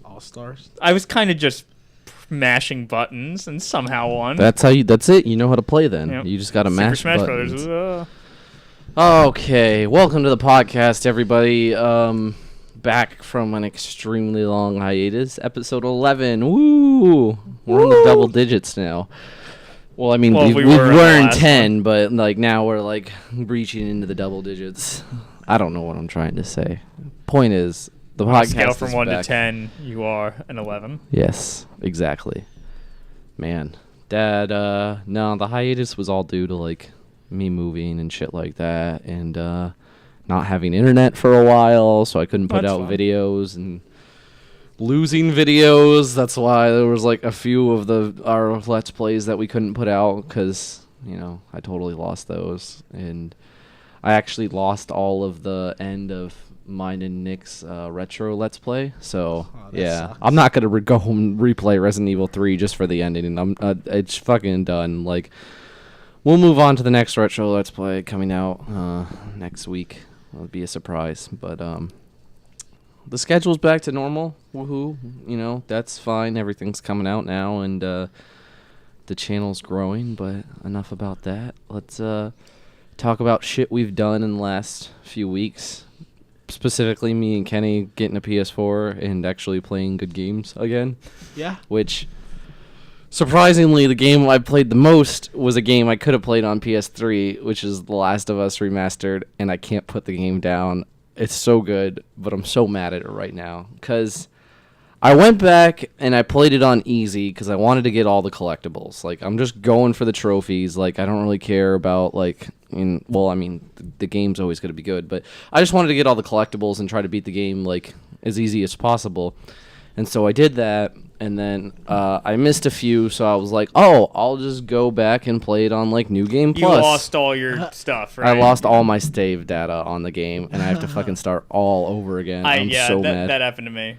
All-Stars? I was kind of just mashing buttons and somehow won. That's it. You know how to play then. Yep. You just got to Super mash Smash buttons. Brothers. Okay, welcome to the podcast, everybody. Back from an extremely long hiatus, episode 11. Woo! We're in the double digits now. Well, I mean, we were in 10, but like now we're like breaching into the double digits. I don't know what I'm trying to say. Point is, the podcast scale from is 1 back. to 10, you are an 11. Yes, exactly. Man, Dad, no, the hiatus was all due to like me moving and shit like that, and not having internet for a while, so I couldn't put That's out fine. videos and losing videos. That's why there was like a few of our Let's Plays that we couldn't put out because, you know, I totally lost those. And I actually lost all of the end of mine and Nick's retro Let's Play. So, yeah, sucks. I'm not going to go home and replay Resident Evil 3 just for the ending. And it's fucking done. Like, we'll move on to the next retro Let's Play coming out next week. It'll be a surprise, but the schedule's back to normal. Woohoo! You know, that's fine. Everything's coming out now, and the channel's growing. But enough about that. Let's talk about shit we've done in the last few weeks. Specifically, me and Kenny getting a PS4 and actually playing good games again. Yeah. Which, surprisingly, the game I played the most was a game I could have played on PS3, which is The Last of Us Remastered, and I can't put the game down. It's so good, but I'm so mad at it right now, because I went back and I played it on easy because I wanted to get all the collectibles. Like, I'm just going for the trophies. Like, I don't really care about, like, the game's always going to be good, but I just wanted to get all the collectibles and try to beat the game, like, as easy as possible. And so I did that. And then I missed a few, so I was like, oh, I'll just go back and play it on, like, New Game You Plus. lost all your stuff, right? I lost all my save data on the game, and I have to fucking start all over again. I'm so mad. That happened to me.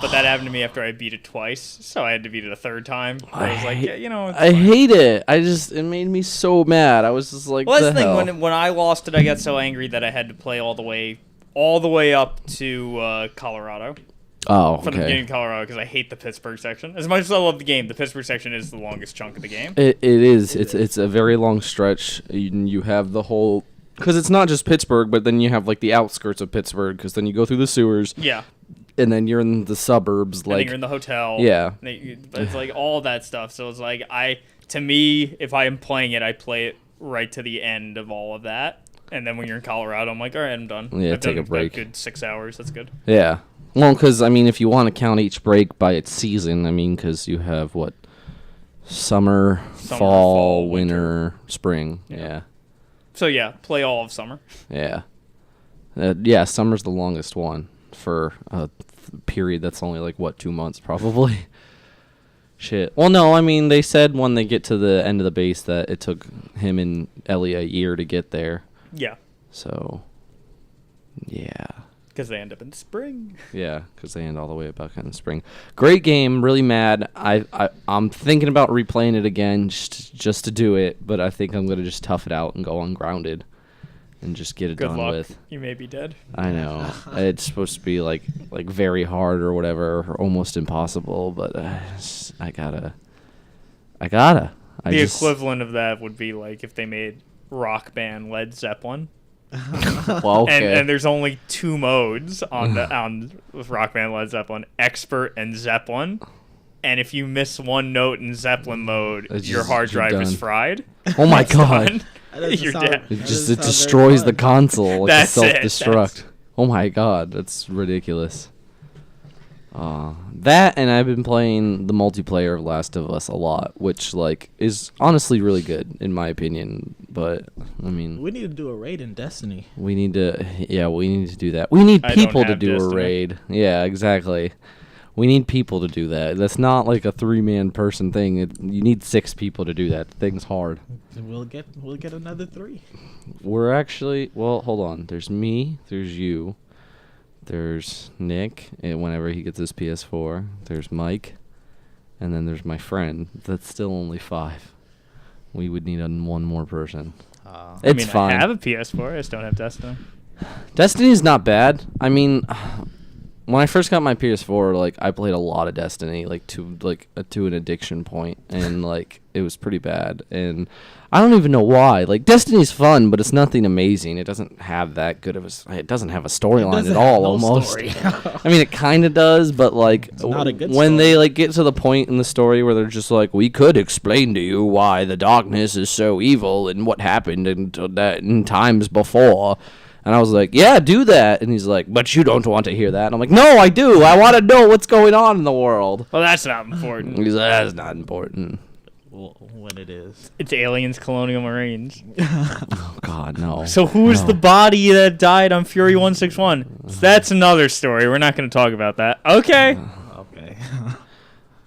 But that happened to me after I beat it twice, so I had to beat it a third time. I was like, yeah, you know, it's I fine. hate it. It made me so mad. I was just like, Well, that's the the hell? thing. When I lost it, I got so angry that I had to play all the way up to Colorado. Oh, From the beginning okay. of Colorado, because I hate the Pittsburgh section. As much as I love the game, the Pittsburgh section is the longest chunk of the game. It is. It's a very long stretch. You have the whole... Because it's not just Pittsburgh, but then you have, like, the outskirts of Pittsburgh, because then you go through the sewers, Yeah. and then you're in the suburbs, And like... then you're in the hotel. Yeah. But it's like all that stuff. So it's like, to me, if I am playing it, I play it right to the end of all of that. And then when you're in Colorado, I'm like, all right, I'm done. Yeah, I've take done a break. about good 6 hours. That's good. Yeah. Well, because, I mean, if you want to count each break by its season, I mean, because you have, what, summer, fall, winter, spring. Yeah. So yeah, play all of summer. Yeah. Yeah, summer's the longest one for a period that's only, like, what, 2 months, probably? Shit. Well, no, I mean, they said when they get to the end of the base that it took him and Ellie a year to get there. Yeah. So, yeah. Because they end up in spring. Yeah, because they end all the way back in the spring. Great game, really mad. I'm thinking about replaying it again just to do it, but I think I'm going to just tough it out and go ungrounded and just get it Good done luck. with. You may be dead. I know. It's supposed to be like very hard or whatever, or almost impossible, but I gotta. The equivalent of that would be like if they made Rock Band Led Zeppelin. Well, okay. And there's only 2 modes on Rock Band Led Zeppelin: Expert and Zeppelin. And if you miss one note in Zeppelin mode, your hard drive is done. fried. Oh my It's god. done. You're dead. It destroys the console like That's a it. self-destruct. Oh my god, that's ridiculous. That, and I've been playing the multiplayer of Last of Us a lot, which like is honestly really good in my opinion. But I mean, We need to do a raid in Destiny. we need to do that. We need I don't people to have do a Destiny. raid. Yeah, exactly. We need people to do that. That's not like a 3-man person thing. You need 6 people to do that. The thing's hard. We'll get another 3. We're actually, well, hold on. There's me, there's you, there's Nick, and whenever he gets his PS4, there's Mike, and then there's my friend. That's still only 5. We would need one more person. It's fine. I have a PS4. I just don't have Destiny. Destiny's not bad. I mean, when I first got my PS4, like I played a lot of Destiny, to an addiction point, and like it was pretty bad. And I don't even know why. Like Destiny's fun, but it's nothing amazing. It doesn't have that good of it doesn't have a storyline at all. Almost. Story. I mean, it kind of does, but like not a good when story. they like get to the point in the story where they're just like, we could explain to you why the darkness is so evil and what happened in times before. And I was like, yeah, do that. And he's like, but you don't want to hear that. And I'm like, no, I do. I want to know what's going on in the world. Well, that's not important. He's like, that's not important. Well, when it is. It's aliens, colonial marines. Oh, God, no. So who's No. the body that died on Fury 161? That's another story. We're not going to talk about that. Okay. Okay.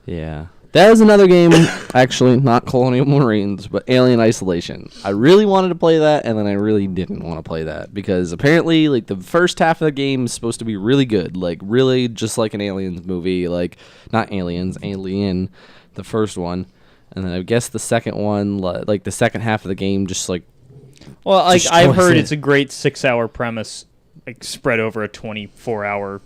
Yeah. That is another game, actually, not Colonial Marines, but Alien Isolation. I really wanted to play that, and then I really didn't want to play that, because apparently, like, the first half of the game is supposed to be really good, like, really just like an Aliens movie, like, not Aliens, Alien, the first one, and then I guess the second one, like, the second half of the game just, like, Well, like Destroys I've heard it. it's a great 6-hour premise, like spread over a 24-hour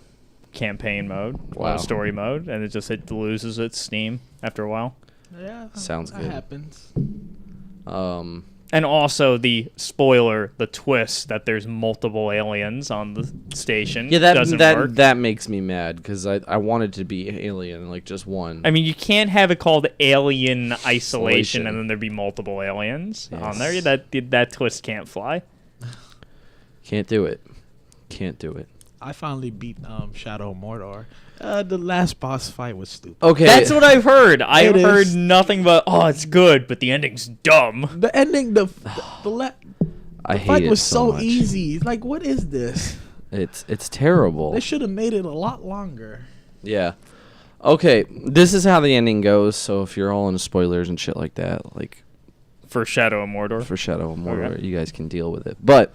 campaign mode, Wow. story mode, and it loses its steam after a while. Yeah. Sounds that good. happens. And also the spoiler, the twist that there's multiple aliens on the station. yeah, doesn't work. that makes me mad, because I wanted to be Alien, like, just one. I mean, you can't have it called Alien Isolation Isolation. and then there be multiple aliens on Yes. there. That twist can't fly. Can't do it. Can't do it. I finally beat Shadow of Mordor. The last boss fight was stupid. Okay. That's what I've heard. I've It heard is. nothing but, oh, it's good, but the ending's dumb. The ending, the I hate fight it was so so much. easy. Like, what is this? It's terrible. They should have made it a lot longer. Yeah. Okay, this is how the ending goes. So if you're all into spoilers and shit like that, like For Shadow of Mordor. for Shadow of Mordor, Okay. you guys can deal with it. But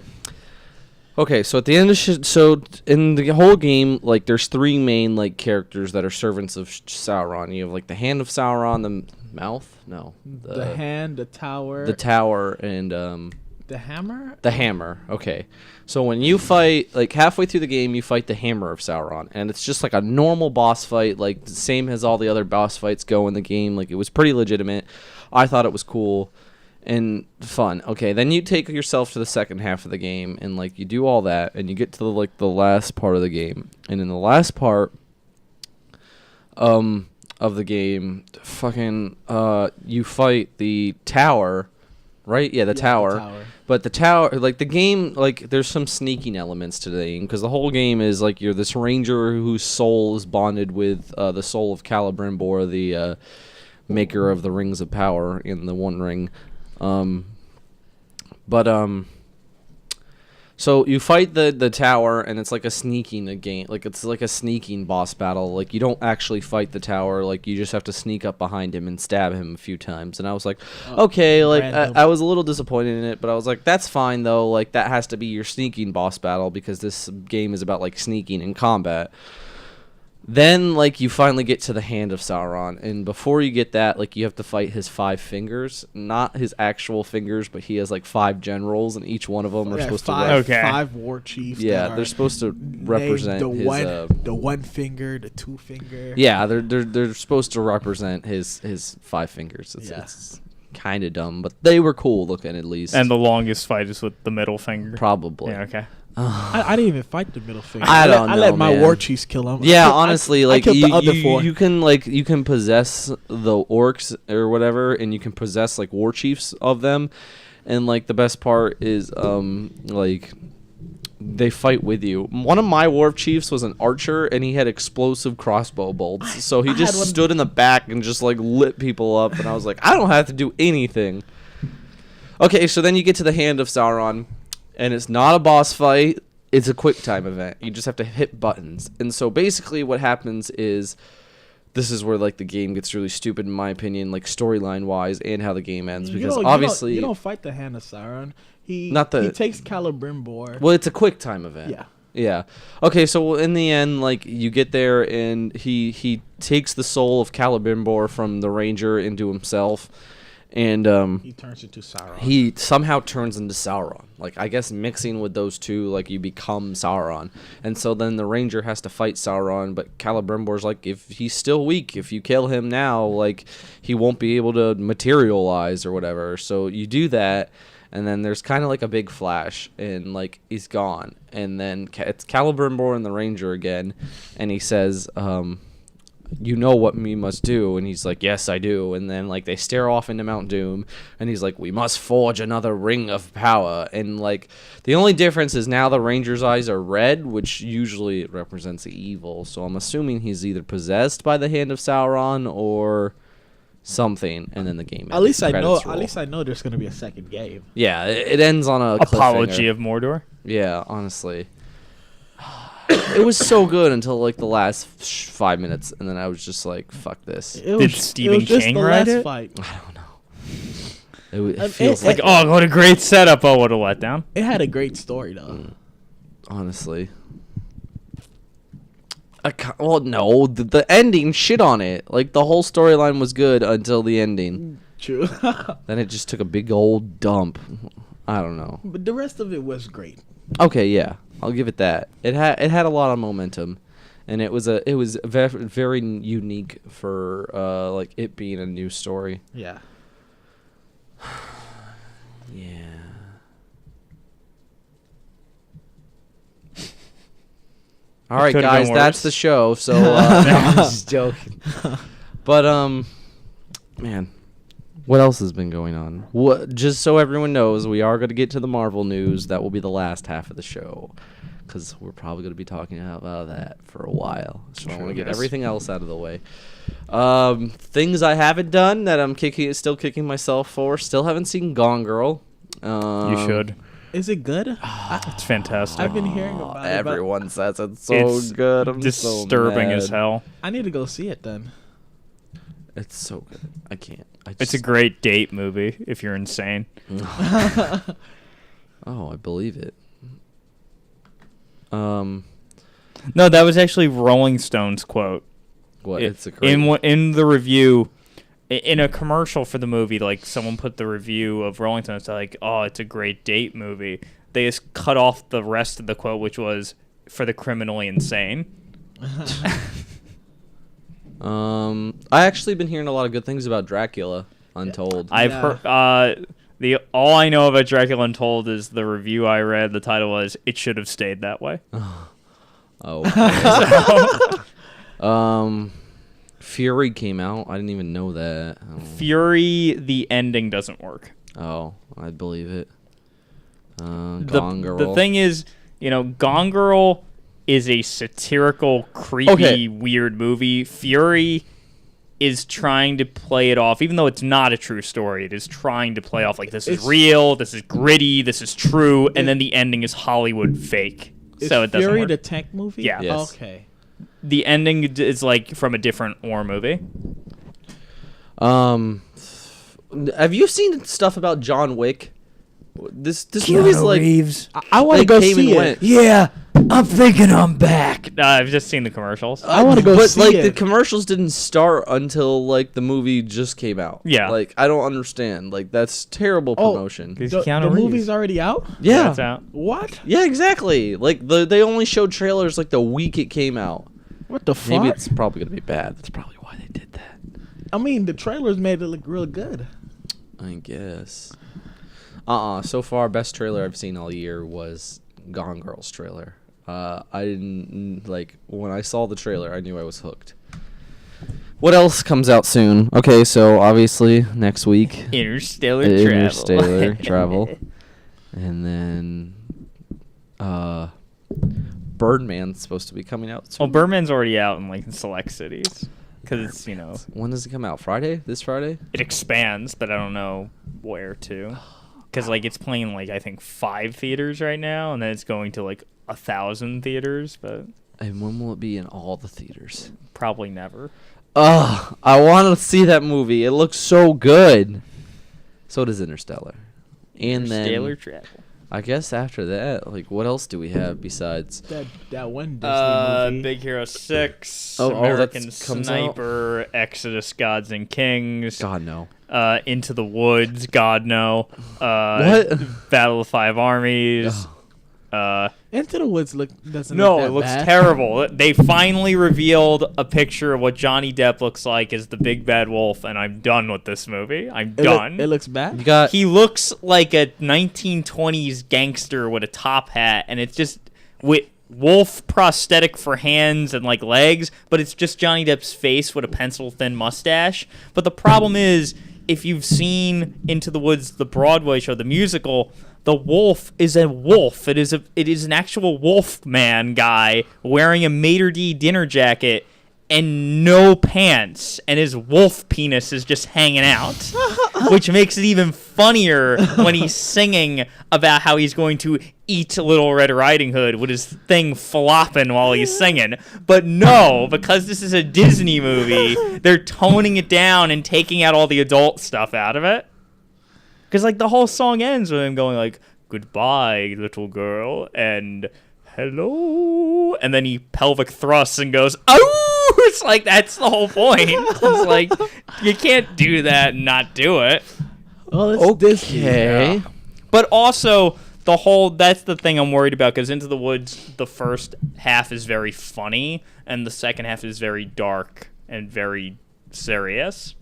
okay, so at the end of so in the whole game, like there's three main like characters that are servants of Sauron. You have like the Hand of Sauron, the mouth, no, The hand, the tower, the tower, and the hammer. the hammer. Okay. So when you fight, like halfway through the game, you fight the Hammer of Sauron. And it's just like a normal boss fight, like the same as all the other boss fights go in the game. Like it was pretty legitimate. I thought it was cool and fun. Okay, then you take yourself to the second half of the game and like you do all that and you get to the last part of the game. And in the last part of the game, fucking you fight the tower, right? Yeah, the tower. But the tower, like the game, like there's some sneaking elements to the game because the whole game is like you're this ranger whose soul is bonded with the soul of Celebrimbor, the maker of the Rings of Power in the One Ring. So you fight the tower, and it's like a sneaking game. Like it's like a sneaking boss battle. Like you don't actually fight the tower. Like you just have to sneak up behind him and stab him a few times. And I was like, okay, like random. I was a little disappointed in it, but I was like, that's fine though. Like that has to be your sneaking boss battle because this game is about like sneaking in combat. Then, like, you finally get to the Hand of Sauron, and before you get that, like, you have to fight his 5 fingers. Not his actual fingers, but he has, like, 5 generals, and each one of them are supposed five, to... Okay. five war chiefs. Yeah, that they're are supposed to named represent the his... the one finger, the two finger. yeah, they're supposed to represent his 5 fingers. Yeah. It's kind of dumb, but they were cool looking, at least. And the longest fight is with the middle finger. Probably. Yeah, okay. I didn't even fight the middle finger. I don't I let know, my man. war chiefs kill them. Yeah, honestly, like I killed the other four. you can possess the orcs or whatever, and you can possess like war chiefs of them, and like the best part is like they fight with you. One of my war chiefs was an archer, and he had explosive crossbow bolts, so he I just had one- stood in the back and just like lit people up, and I was like, I don't have to do anything. Okay, so then you get to the Hand of Sauron, and it's not a boss fight. It's a quick time event. You just have to hit buttons. And so basically what happens is this is where like the game gets really stupid in my opinion, like storyline wise and how the game ends because obviously you don't fight the Hand of Sauron. He takes Celebrimbor. well, it's a quick time event. Yeah. Yeah. Okay, so in the end, like you get there and he takes the soul of Celebrimbor from the ranger into himself, And He turns into Sauron. he somehow turns into Sauron. Like, I guess mixing with those two, like, you become Sauron. And so then the ranger has to fight Sauron, but Celebrimbor's like, if he's still weak, if you kill him now, like, he won't be able to materialize or whatever. So you do that, and then there's kind of like a big flash, and, like, he's gone. And then it's Celebrimbor and the ranger again, and he says, you know what we must do, and he's like, yes, I do. And then, like, they stare off into Mount Doom, and he's like, we must forge another ring of power. And, like, the only difference is now the ranger's eyes are red, which usually represents the evil. So I'm assuming he's either possessed by the hand of Sauron or something. And then the game ends. At least I know. Credits roll. At least I know there's gonna be a second game. Yeah, it ends on a Apology cliffhanger. of Mordor. Yeah, honestly. It was so good until, like, the last 5 minutes, and then I was just like, fuck this. Did Stephen King write it? Fight. I don't know. It feels Like, oh, what a great setup. Oh, what a letdown. It had a great story though. honestly. Well, no, the ending shit on it. Like, the whole storyline was good until the ending. True. Then it just took a big old dump. I don't know. But the rest of it was great. Okay, yeah, I'll give it that. It had a lot of momentum, and it was very, very unique for like it being a new story. Yeah. Yeah. All right, Could've been guys, that's worse. the show. So I'm just joking. But man, what else has been going on? What? Just so everyone knows, we are going to get to the Marvel news. That will be the last half of the show, because we're probably going to be talking about that for a while. So I want to get Yes. everything else out of the way. Things I haven't done that I'm still kicking myself for. Still haven't seen Gone Girl. You should. Is it good? It's fantastic. I've been hearing about it. but Everyone says it's so It's good. I'm disturbing so as mad. hell. I need to go see it then. It's so good. I can't. It's a great date movie if you're insane. Oh, I believe it. No, that was actually Rolling Stone's quote. What? It- It's a great. in the review, in a commercial for the movie, like someone put the review of Rolling Stone. It's like, oh, it's a great date movie. They just cut off the rest of the quote, which was for the criminally insane. I actually been hearing a lot of good things about Dracula Untold. I've Yeah. heard all I know about Dracula Untold is the review I read. The title was "It Should Have Stayed That Way." Oh. Fury came out. I didn't even know that. Fury, the ending doesn't work. Oh, I believe it. The, Gone Girl. the thing is, Gone Girl is a satirical, creepy, Okay. weird movie. Fury is trying to play it off, even though it's not a true story. It is trying to play off like this is It's- real, this is gritty, this is true, and then the ending is Hollywood fake. So it doesn't Fury work. the tank movie? Yeah. Yes. Okay. The ending is like from a different war movie. Have you seen stuff about John Wick? This movie's like Reeves. I want they to go came see and it. went. Yeah, I'm thinking I'm back. I've just seen the commercials. I wanna go but see like it. the commercials didn't start until like the movie just came out. Yeah. like I don't understand. Like that's terrible Oh, promotion. It's The, Keanu the Reeves. movie's already out? Yeah, That's out. What? yeah, exactly. Like they only showed trailers like the week it came out. What the fuck? Maybe it's probably gonna be bad. That's probably why they did that. I mean, the trailers made it look real good. I guess. So far, best trailer I've seen all year was Gone Girl's trailer. I didn't like when I saw the trailer. I knew I was hooked. What else comes out soon? Okay, so obviously next week, Interstellar Travel, and then Birdman's supposed to be coming out soon. Well, Birdman's already out in like select cities because it's When does it come out? Friday? This Friday? it expands, but I don't know where to. Because like it's playing like I think 5 theaters right now, and then it's going to like 1,000 theaters, but And when will it be in all the theaters? probably never. Ugh, I want to see that movie. It looks so good. So does Interstellar. And Interstellar then Travel. I guess after that, like, what else do we have besides? That one Disney movie. Big Hero 6, Oh, American that comes out? Sniper, Exodus Gods and Kings, God no. Into the Woods, God no. What? Battle of Five Armies. Into the Woods doesn't No, look that it looks bad. terrible. They finally revealed a picture of what Johnny Depp looks like as the big bad wolf, and I'm done with this movie. I'm done. It looks bad. You got He looks like a 1920s gangster with a top hat, and it's just with wolf prosthetic for hands and like legs, but it's just Johnny Depp's face with a pencil thin mustache. But the problem is, if you've seen Into the Woods, the Broadway show, the musical, the wolf is a wolf. It is an actual wolf man guy wearing a maitre d' dinner jacket and no pants, and his wolf penis is just hanging out, which makes it even funnier when he's singing about how he's going to eat Little Red Riding Hood with his thing flopping while he's singing. But no, because this is a Disney movie, they're toning it down and taking out all the adult stuff out of it. Because, like, the whole song ends with him going, like, goodbye, little girl, and hello. And then he pelvic thrusts and goes, oh! It's like, that's the whole point. It's like, you can't do that and not do it. Well, it's Disney. okay. Yeah. But also, that's the thing I'm worried about, because Into the Woods, the first half is very funny, and the second half is very dark and very serious.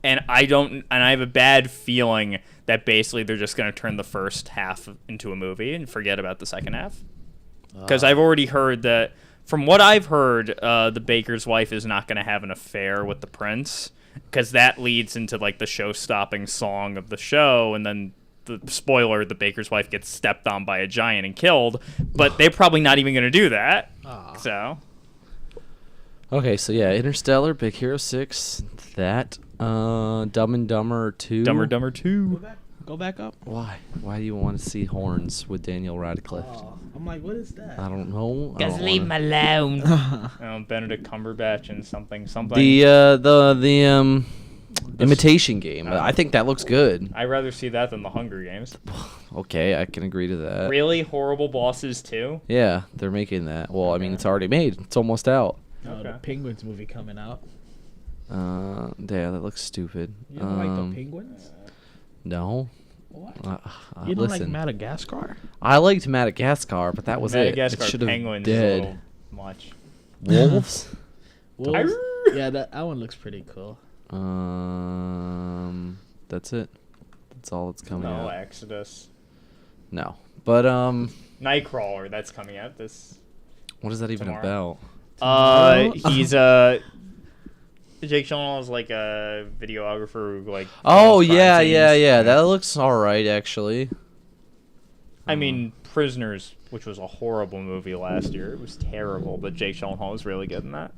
And I have a bad feeling that basically they're just going to turn the first half into a movie and forget about the second half. Because I've already heard that, from what I've heard, the baker's wife is not going to have an affair with the prince, because that leads into like the show-stopping song of the show, and then the spoiler, the baker's wife gets stepped on by a giant and killed. But they're probably not even going to do that. So Okay, so yeah, Interstellar, Big Hero 6, that, Dumb and Dumber 2. Dumber and Dumber 2. Go back up. Why? Why do you want to see horns with Daniel Radcliffe? I'm like, what is that? I don't know. I Just don't leave wanna- him alone. Benedict Cumberbatch and something. The imitation game. I think that looks good. I'd rather see that than the Hunger Games. Okay, I can agree to that. Really horrible bosses too. Yeah, they're making that. Well, I mean, it's already made. It's almost out. The Penguins movie coming out. Yeah, that looks stupid. You don't like the Penguins? No. What? Listen, You don't like Madagascar? I liked Madagascar, but that was Madagascar it. It should have Penguins is a dead. little much. Wolves? Wolves? Yeah, that one looks pretty cool. That's it. That's all that's coming No, out. Exodus. No, but Nightcrawler, that's coming out this. what is that even Tomorrow. about? He's Jake Gyllenhaal is like a videographer who like. Oh films crime yeah, scenes. yeah. That looks all right, actually. I mean, Prisoners, which was a horrible movie last year. It was terrible, but Jake Gyllenhaal is really good in that.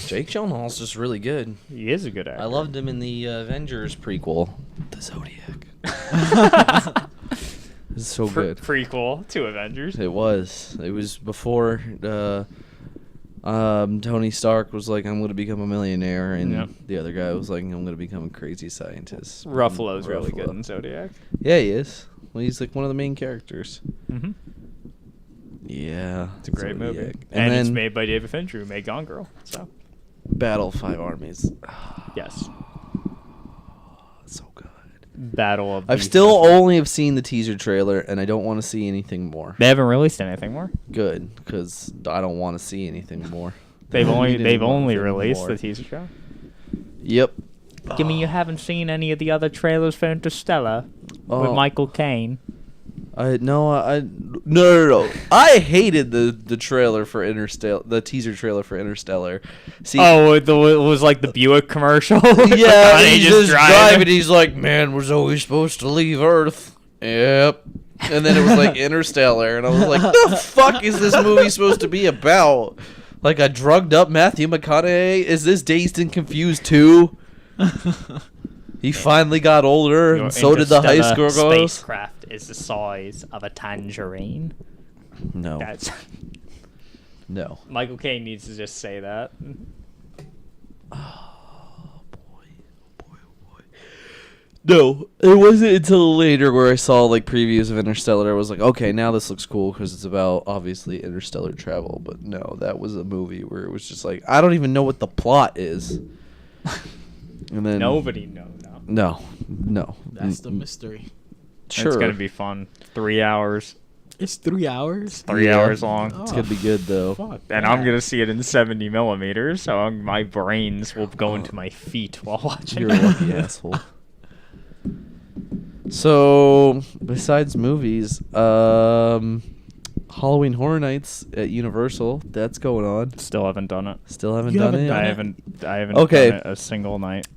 Jake Gyllenhaal's just really good. He is a good actor. I loved him in the Avengers prequel, The Zodiac. It's so good. Prequel to Avengers. It was. It was before Tony Stark was like, "I'm going to become a millionaire," and Yep. the other guy was like, "I'm going to become a crazy scientist." Ruffalo's really Ruffalo. good in Zodiac. Yeah, he is. Well, he's like one of the main characters. Mm-hmm. Yeah, It's a great movie. Zodiac. And it's then made by David Fincher, who made Gone Girl. So, Battle of Five Armies. yes. So good. Battle of I've the- still only have seen the teaser trailer, and I don't want to see anything more. They haven't released anything more. Good, because I don't want to see anything more. They've I don't only need they've only anything released more. the teaser show. Yep. Give me, you haven't seen any of the other trailers for Interstellar with Oh. Michael Caine. No. I hated the trailer for Interstellar, the teaser trailer for Interstellar. See, Oh, it was like the Buick commercial. yeah, They he's just driving. He's like, "Man, was always supposed to leave Earth." Yep. And then it was like Interstellar, and I was like, "The fuck is this movie supposed to be about? Like a drugged up Matthew McConaughey? Is this Dazed and Confused too?" He finally got older, and so did the high school girls. Spacecraft is the size of a tangerine. No, That's no. Michael Caine needs to just say that. No, it wasn't until later where I saw like previews of Interstellar. I was like, okay, now this looks cool because it's about obviously interstellar travel. But no, that was a movie where it was just like, I don't even know what the plot is. And then Nobody knows now. no, That's the mystery. Sure, It's gonna be fun. 3 hours. It's 3 hours. 3 Yeah. hours long. It's gonna be good though. Fuck And that. I'm gonna see it in 70 millimeters, so my brains will go into my feet while watching. You're a lucky asshole. So, besides movies, Halloween Horror Nights at Universal, that's going on. Still haven't done it. Still haven't You done haven't it. done I it? haven't Okay. done it a single night.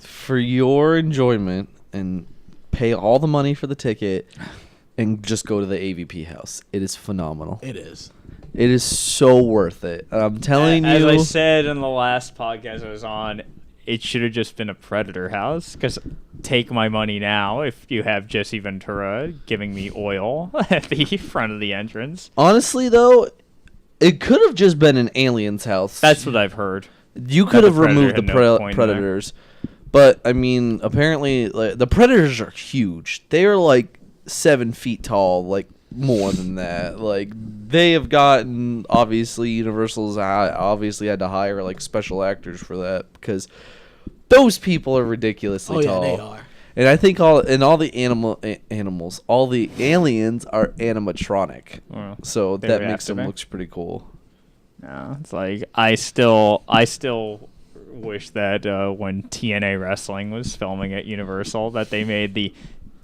For your enjoyment, and pay all the money for the ticket, and just go to the AVP house. It is phenomenal. It is. It is so worth it. I'm telling As you. I said in the last podcast I was on, it should have just been a Predator house. Because take my money now if you have Jesse Ventura giving me oil at the front of the entrance. Honestly, though, it could have just been an alien's house. That's what I've heard. You That could the have Predator removed the had no point in there. predators, but I mean, apparently, like, the predators are huge. They are like 7 feet tall, like more than that. Like they have gotten obviously Universal's obviously had to hire like special actors for that because those people are ridiculously Oh yeah, tall. they are. And I think all the animals, all the aliens are animatronic, Well, so they that would makes have to them be. looks pretty cool. No, it's like I still wish that when TNA Wrestling was filming at Universal that they made the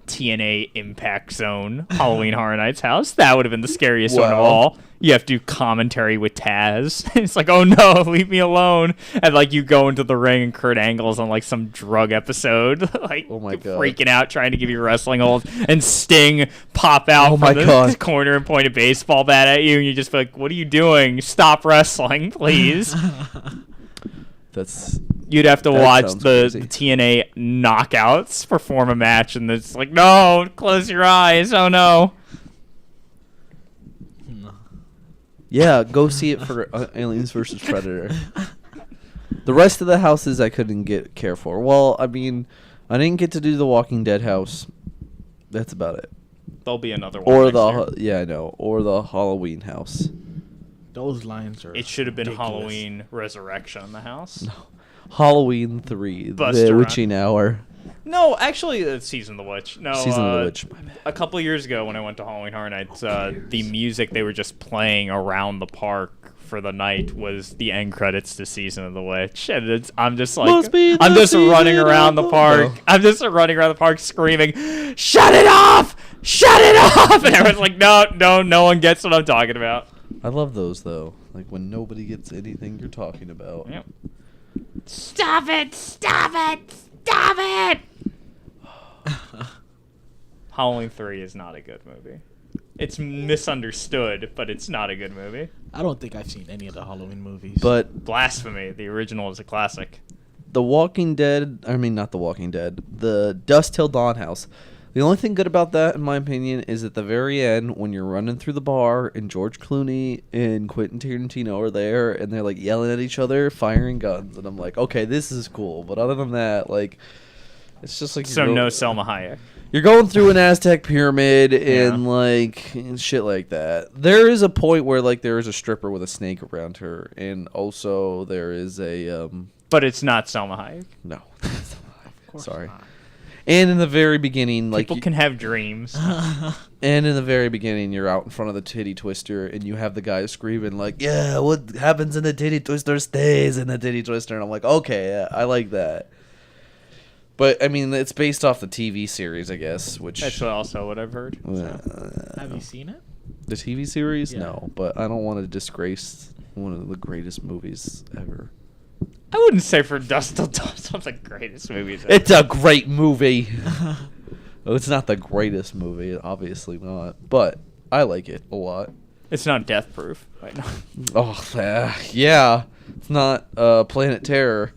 TNA Impact Zone Halloween Horror Nights house. That would have been the scariest one of Wow. all. You have to do commentary with Taz. It's like, oh no, leave me alone. And like you go into the ring and Kurt Angle's on like some drug episode, like Oh my God. freaking out trying to give you wrestling holds, and Sting pop out Oh from my the God. corner and point a baseball bat at you, and you just feel like, what are you doing? Stop wrestling, please. That's You'd have to That watch sounds the crazy. TNA knockouts perform a match, and it's like, no, close your eyes. Oh no. yeah. Go see it for Aliens versus Predator. The rest of the houses I couldn't care for. Well, I mean, I didn't get to do the Walking Dead house. That's about it. There'll be another one. Or next year. yeah, I know. Or the Halloween house. Those lines are. It should have been ridiculous. Halloween Resurrection in the house. Halloween 3, Buster the Run. witching hour. No, actually, it's Season of the Witch. No, Season of the Witch. My bad. A couple years ago, when I went to Halloween Horror Nights, the music they were just playing around the park for the night was the end credits to Season of the Witch, and I'm just like, Must be I'm the just running season around of the the- park. No. I'm just running around the park screaming, "Shut it off! Shut it off!" And everyone's like, no one gets what I'm talking about. I love those though. Like when nobody gets anything you're talking about. Yep. Stop it! Stop it! Stop it! Halloween 3 is not a good movie. It's misunderstood, but it's not a good movie. I don't think I've seen any of the Halloween movies. But Blasphemy. The original is a classic. The Walking Dead, I mean not The Walking Dead, the Dusk Till Dawn house. The only thing good about that, in my opinion, is at the very end when you're running through the bar and George Clooney and Quentin Tarantino are there and they're like yelling at each other, firing guns, and I'm like, okay, this is cool. But other than that, like, it's just like So you're no go- Selma Hayek. You're going through an Aztec pyramid and Yeah. like and shit like that. There is a point where like there is a stripper with a snake around her, and also there is a But it's not Selma Hayek. no. Of course Sorry. not. And in the very beginning, like People can have dreams. and in the very beginning, you're out in front of the titty twister, and you have the guy screaming like, "Yeah, what happens in the titty twister stays in the titty twister," and I'm like, "Okay, yeah, I like that." But I mean, it's based off the TV series, I guess, which That's also what I've heard. Have you seen it? the TV series, Yeah. no. But I don't want to disgrace one of the greatest movies ever. I wouldn't say for Dust Till Dawn it's one of the greatest movies ever. It's a great movie. Oh, it's not the greatest movie, obviously not, but I like it a lot. It's not Death Proof. Right now. Oh, yeah. It's not Planet Terror.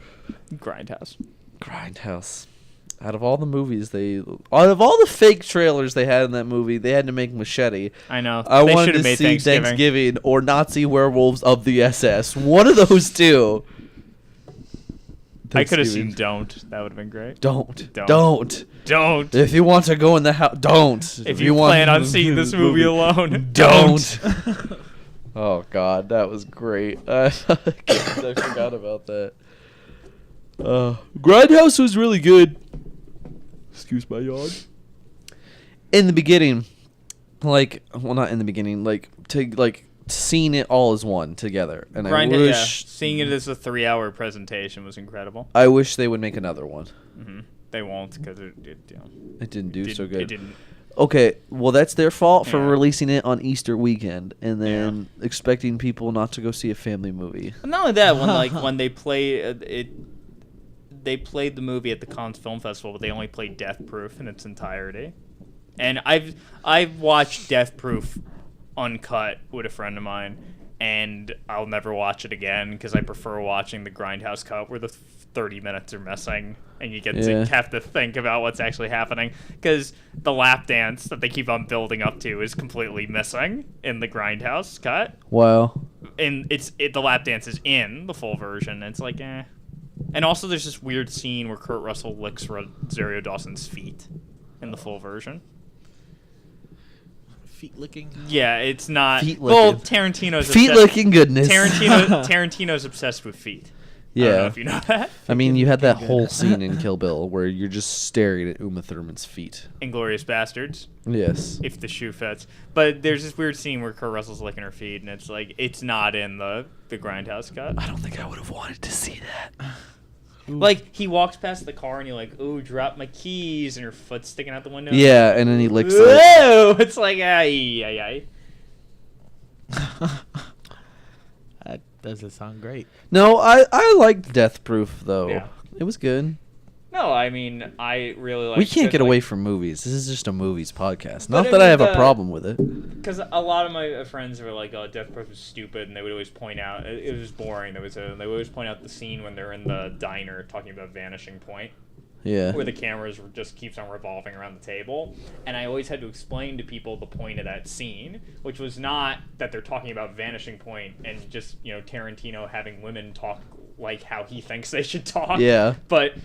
Grindhouse. Grindhouse. Out of all the movies out of all the fake trailers they had in that movie, they had to make Machete. I know. I They wanted should to have made see Thanksgiving or Nazi Werewolves of the SS. One of those two. I could have seen Thanksgiving. Don't. That would have been great. Don't. Don't. Don't. Don't. If you want to go in the house, don't. If you plan on seeing this movie alone, don't. Oh God, that was great. I forgot about that. Grindhouse was really good. Excuse my yawn. In the beginning, like, well, not in the beginning, seeing it all as one together, and I wish seeing it as a 3-hour presentation was incredible. I wish they would make another one. They won't because it It didn't do so good. It didn't. Okay, well, that's their fault for Yeah. releasing it on Easter weekend and then expecting people not to go see a family movie. Not only that, when they play it, they played the movie at the Cannes Film Festival, but they only played Death Proof in its entirety. And I've watched Death Proof uncut with a friend of mine, and I'll never watch it again because I prefer watching the Grindhouse cut where the 30 minutes are missing and you get to have to think about what's actually happening, because the lap dance that they keep on building up to is completely missing in the Grindhouse cut. Wow. And the lap dance is in the full version. It's like, eh. And also there's this weird scene where Kurt Russell licks Rosario Dawson's feet in the full version. Feet licking. Yeah, it's not. Feet Well, licking. Tarantino's Feet obsessed- licking goodness. Tarantino's obsessed with feet. I don't know Yeah. if you know that. I mean, you had that whole scene in Kill Bill where you're just staring at Uma Thurman's feet. Inglourious Bastards, Yes. if the shoe fits. But there's this weird scene where Kurt Russell's licking her feet, and it's like it's not in the Grindhouse cut. I don't think I would have wanted to see that. Like he walks past the car, and you're like, "Ooh, drop my keys," and her foot's sticking out the window. Yeah, and then he licks it. Whoa! It's like, ay. That doesn't sound great. No, I liked Death Proof, though. Yeah. It was good. No, I mean, I really like. We can't get away from movies. This is just a movies podcast. But Not I that I mean, have a the- problem with it. Because a lot of my friends were like, "Oh, Death Proof is stupid," and they would always point out it was boring. They would always point out the scene when they're in the diner talking about Vanishing Point, Yeah. where the cameras just keeps on revolving around the table, and I always had to explain to people the point of that scene, which was not that they're talking about Vanishing Point and just Tarantino having women talk like how he thinks they should talk. Yeah. But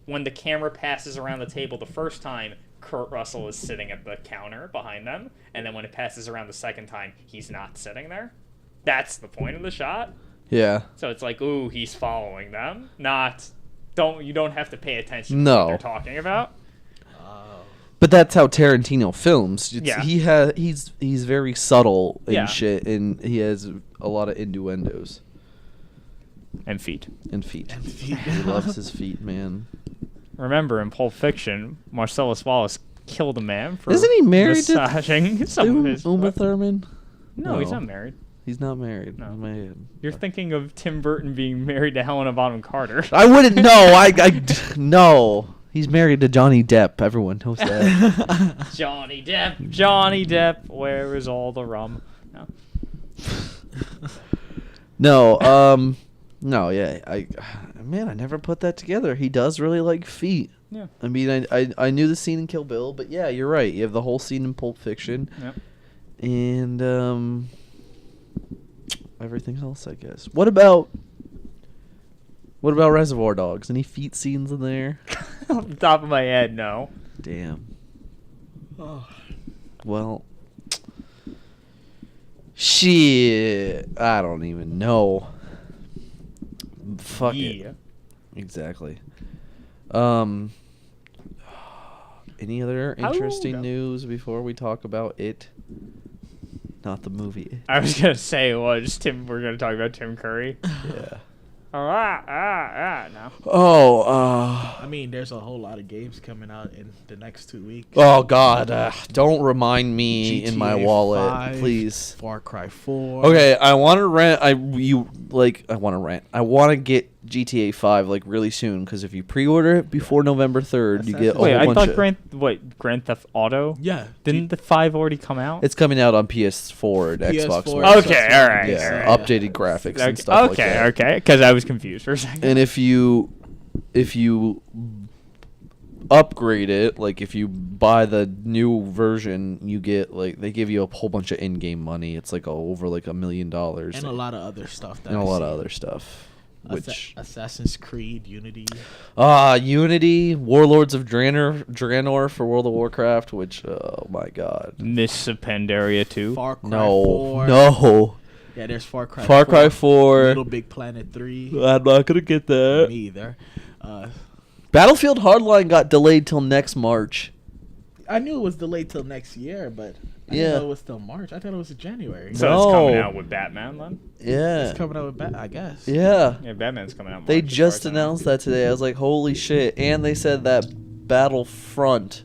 when the camera passes around the table the first time, Kurt Russell is sitting at the counter behind them, and then when it passes around the second time, he's not sitting there. That's the point of the shot. Yeah. So it's like, ooh, he's following them. You don't have to pay attention to No. what they're talking about. But that's how Tarantino films. Yeah. He's very subtle and Yeah. shit, and he has a lot of innuendos And feet. and feet. He loves his feet, man. Remember, in Pulp Fiction, Marcellus Wallace killed a man for Isn't he married to massaging some of his... Uma Thurman? No, he's No. not married. He's not married. No. Oh, man. You're thinking of Tim Burton being married to Helena Bonham Carter. I wouldn't know. No. He's married to Johnny Depp. Everyone knows that. Johnny Depp, where is all the rum? No. No, yeah. I never put that together. He does really like feet. Yeah. I mean, I knew the scene in Kill Bill, but yeah, you're right. You have the whole scene in Pulp Fiction. Yep. And everything else, I guess. What about Reservoir Dogs? Any feet scenes in there? Off the top of my head, no. Damn. Well, shit. I don't even know. Fuck Yeah. it. Exactly. Any other interesting no. news before we talk about it? Not the movie. I was gonna say, we're gonna talk about Tim Curry. Yeah. No. Oh, I mean, there's a whole lot of games coming out in the next 2 weeks. oh God! Don't remind me in my GTA wallet, 5, please. Far Cry 4. Okay, I want to rent. I want to rent. I want to get GTA 5 like really soon because if you pre-order it before November 3rd, you get a Wait, whole I bunch thought of. Grand Theft Auto? Yeah. Didn't the 5 already come out? It's coming out on PS4 and Xbox PS4. One. Okay, all right. Yeah, all right. updated graphics and stuff like that. Okay, because I was confused for a second. And if you upgrade it, like if you buy the new version, you get they give you a whole bunch of in-game money. It's over $1 million And a lot of other stuff. and a lot of other stuff. which Assassin's Creed Unity. Unity, Warlords of Draenor for World of Warcraft, which oh my god. Mists of Pandaria 2. Far Cry No. 4. No. Yeah, there's Far Cry. Far Cry 4. Little Big Planet 3. I'm not going to get that. Me either. Battlefield Hardline got delayed till next March. I knew it was delayed till next year, but I didn't know it was till March. I thought it was in January. So it's coming out with Batman then? Yeah. It's coming out with I guess. Yeah. Yeah, Batman's coming out. They March, as just far as I know. announced that today. I was like, holy shit. And they said that Battlefront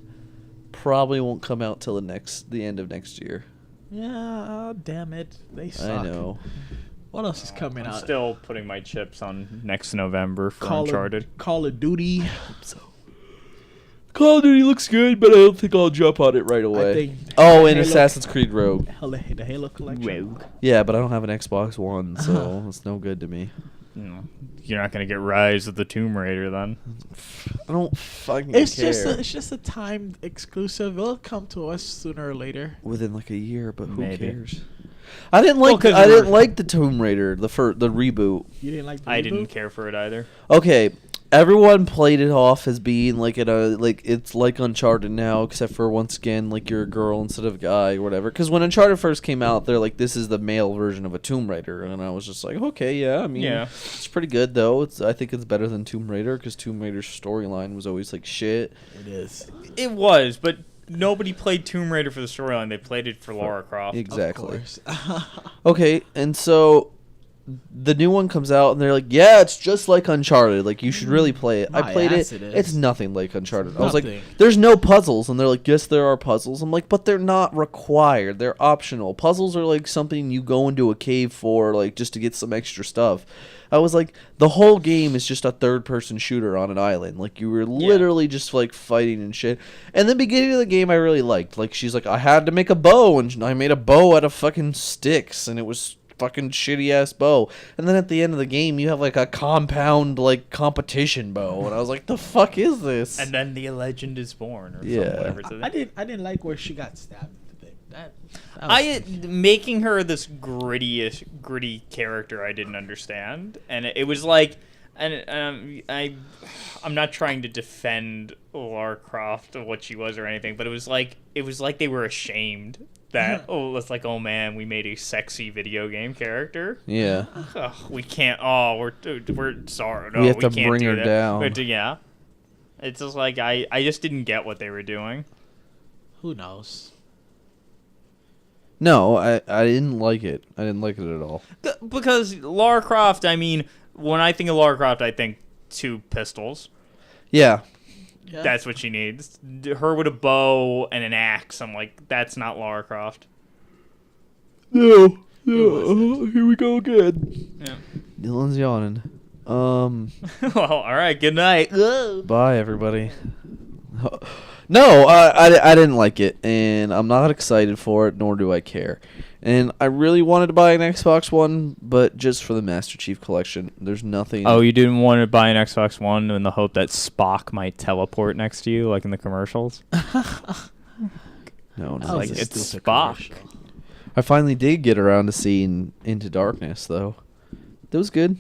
probably won't come out till the end of next year. Yeah, damn it. They suck. I know. What else is coming I'm out? still putting my chips on next November for Call Uncharted. Call of Duty. Call of Duty looks good, but I don't think I'll jump on it right away. think Oh, and Halo- Assassin's Creed Rogue. The Halo collection. Rogue. Yeah, but I don't have an Xbox One, so it's no good to me. No. You're not gonna get Rise of the Tomb Raider then. I don't fucking It's care. just a timed exclusive. It'll come to us sooner or later. Within like a year, but who Maybe. cares? I didn't Well, like 'cause I we're- didn't like the Tomb Raider, the reboot. You didn't like the I reboot? didn't care for it either. Okay, everyone played it off as being like it's like Uncharted now, except for once again like you're a girl instead of a guy or whatever. Because when Uncharted first came out, they're like, this is the male version of a Tomb Raider, and I was just like, okay, yeah, I mean, Yeah. it's pretty good though. I think it's better than Tomb Raider because Tomb Raider's storyline was always like shit. It is. It was, but nobody played Tomb Raider for the storyline. They played it for Lara Croft. Exactly. Of course. Okay, and so the new one comes out, and they're like, "Yeah, it's just like Uncharted. Like, you should really play it." My I played ass it. it is. It's nothing like Uncharted. I was like, Nothing. "There's no puzzles," and they're like, "Yes, there are puzzles." I'm like, "But they're not required. They're optional. Puzzles are like something you go into a cave for, like just to get some extra stuff." I was like, the whole game is just a third-person shooter on an island. Like, you were literally just like fighting and shit. And the beginning of the game, I really liked. Like, she's like, "I had to make a bow," and I made a bow out of fucking sticks, and it was fucking shitty ass bow. And then at the end of the game you have like a compound like competition bow, and I was like, the fuck is this? And then the legend is born, or Yeah. whatever it's I didn't like where she got stabbed. That was making her this gritty character I didn't understand, and it was like, I'm not trying to defend Lara Croft or what she was or anything, but it was like they were ashamed that it's like, oh man, we made a sexy video game character. Yeah. Ugh, we can't. Oh, we're sorry. No, We have to can't bring do her that. down. We have to- yeah. It's just like I just didn't get what they were doing. Who knows? No, I didn't like it. I didn't like it at all. Because Lara Croft, I mean, when I think of Lara Croft, I think two pistols. Yeah. Yeah. That's what she needs. Her with a bow and an axe. I'm like, that's not Lara Croft. No. Here we go again. Yeah. Dylan's yawning. Well, all right. Good night. Bye, everybody. No, I didn't like it, and I'm not excited for it, nor do I care. And I really wanted to buy an Xbox One, but just for the Master Chief Collection. There's nothing. Oh, you didn't want to buy an Xbox One in the hope that Spock might teleport next to you, like in the commercials? No, That no. was like, a it's stupid Spock. commercial. I finally did get around to seeing Into Darkness, though. That was good.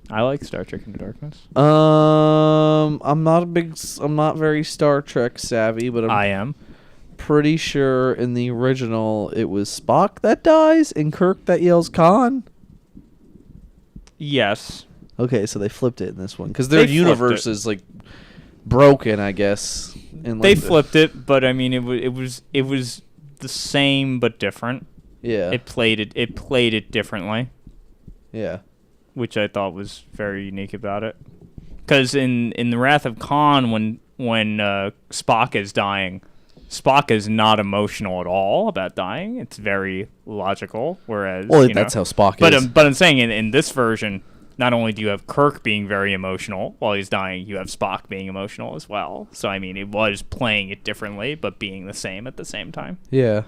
I like Star Trek Into Darkness. I'm not very Star Trek savvy, but I I'm am. pretty sure in the original it was Spock that dies and Kirk that yells Khan. Yes. Okay, so they flipped it in this one because their They flipped universe it. is like broken, I guess. And They like the- flipped it, but I mean, it was the same but different. Yeah, It played it differently, yeah, which I thought was very unique about it. Because in the Wrath of Khan, when Spock is dying, Spock is not emotional at all about dying. It's very logical. Whereas, well, you that's know, how Spock But is. but I'm saying in this version, not only do you have Kirk being very emotional while he's dying, you have Spock being emotional as well. So I mean, it was playing it differently, but being the same at the same time. Yeah.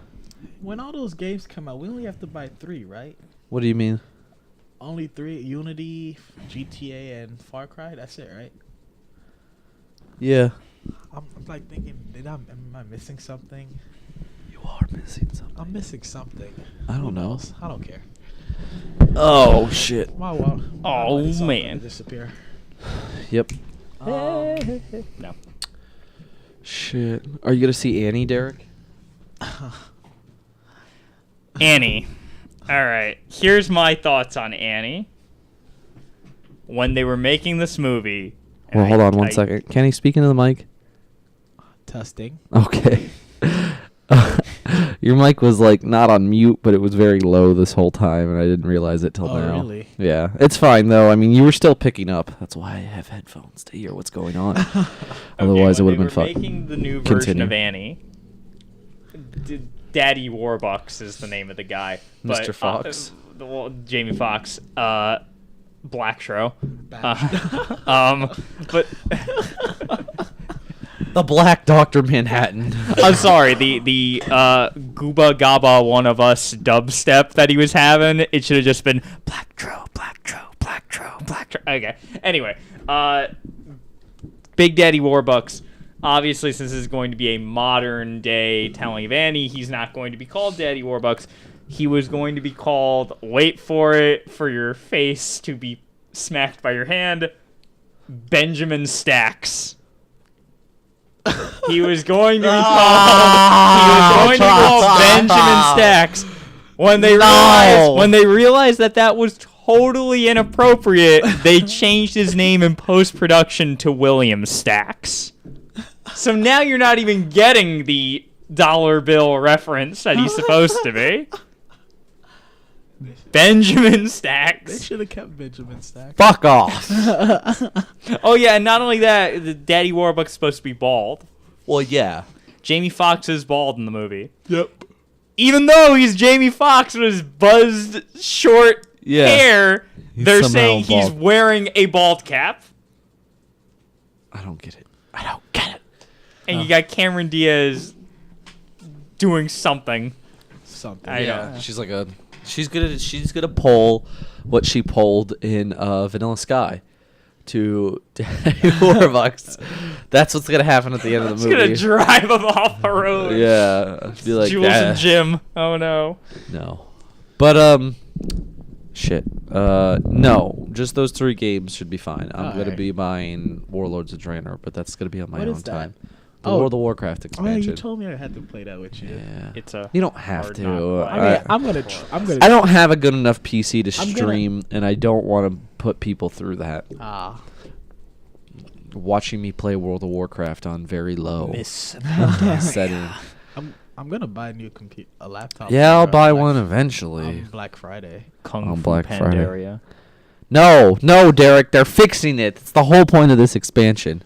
When all those games come out, we only have to buy 3, right? What do you mean? Only 3: Unity, GTA, and Far Cry. That's it, right? Yeah. I'm like thinking, am I missing something? You are missing something. I'm missing something. I Who don't know. knows? I don't care. Oh shit. My wall. Oh, It's all man. gonna disappear. Yep. No. Shit. Are you gonna see Annie, Derek? Annie. All right. Here's my thoughts on Annie. When they were making this movie. and Well, hold on one I- second. Kenny, speaking to the mic. Testing. Okay. Your mic was like not on mute, but it was very low this whole time, and I didn't realize it till Oh, now. really? Yeah, it's fine though. I mean, you were still picking up. That's why I have headphones to hear what's going on. Otherwise, it would have been fun. Making the new version Continue. of Annie. Daddy Warbucks is the name of the guy. Mr. Fox. Jamie Foxx. Black Show. Bad. But The Black Doctor Manhattan. I'm sorry, the Gooba Gaba One of Us dubstep that he was having, it should have just been Black Tro, Black Tro, Black Tro, Black Tro. Okay. Anyway, Big Daddy Warbucks. Obviously, since this is going to be a modern day telling of Annie, he's not going to be called Daddy Warbucks. He was going to be called, wait for it, for your face to be smacked by your hand, Benjamin Stacks. He was going to be called Benjamin Stacks. When they realized that was totally inappropriate, they changed his name in post-production to William Stacks. So now you're not even getting the dollar bill reference that he's supposed to be. Benjamin They Stacks. should have kept Benjamin Stack. Fuck off. Oh yeah, and not only that, the Daddy Warbucks supposed to be bald. Well, yeah. Jamie Foxx is bald in the movie. Yep. Even though he's Jamie Foxx with his buzzed short Yeah. hair, they're somehow saying he's bald. wearing a bald cap. I don't get it. I don't get it. And you got Cameron Diaz doing something. Something. I Yeah, know. she's gonna pull what she pulled in Vanilla Sky to Daddy Warbucks. That's what's gonna happen at the end of It's the gonna movie. drive him off the road. Yeah, be like Jules and Jim. Oh no. No, but shit. No, just those 3 games should be fine. I'm gonna Alright. be buying Warlords of Draenor, but that's gonna be on my What own is that? time. The Oh. World of Warcraft Oh yeah, expansion. you told me I had to play that with you. Yeah, It's a you don't have hard to. not play. I mean, I'm gonna. I'm gonna. I don't have a good enough PC to I'm gonna- stream, and I don't want to put people through that. Ah. Watching me play World of Warcraft on very low miss. setting. I'm gonna buy a laptop. Yeah, I'll for, buy Black- one eventually. on Black Friday. Kung On Fu Black Friday. Pandaria. No, Derek, they're fixing it. It's the whole point of this expansion.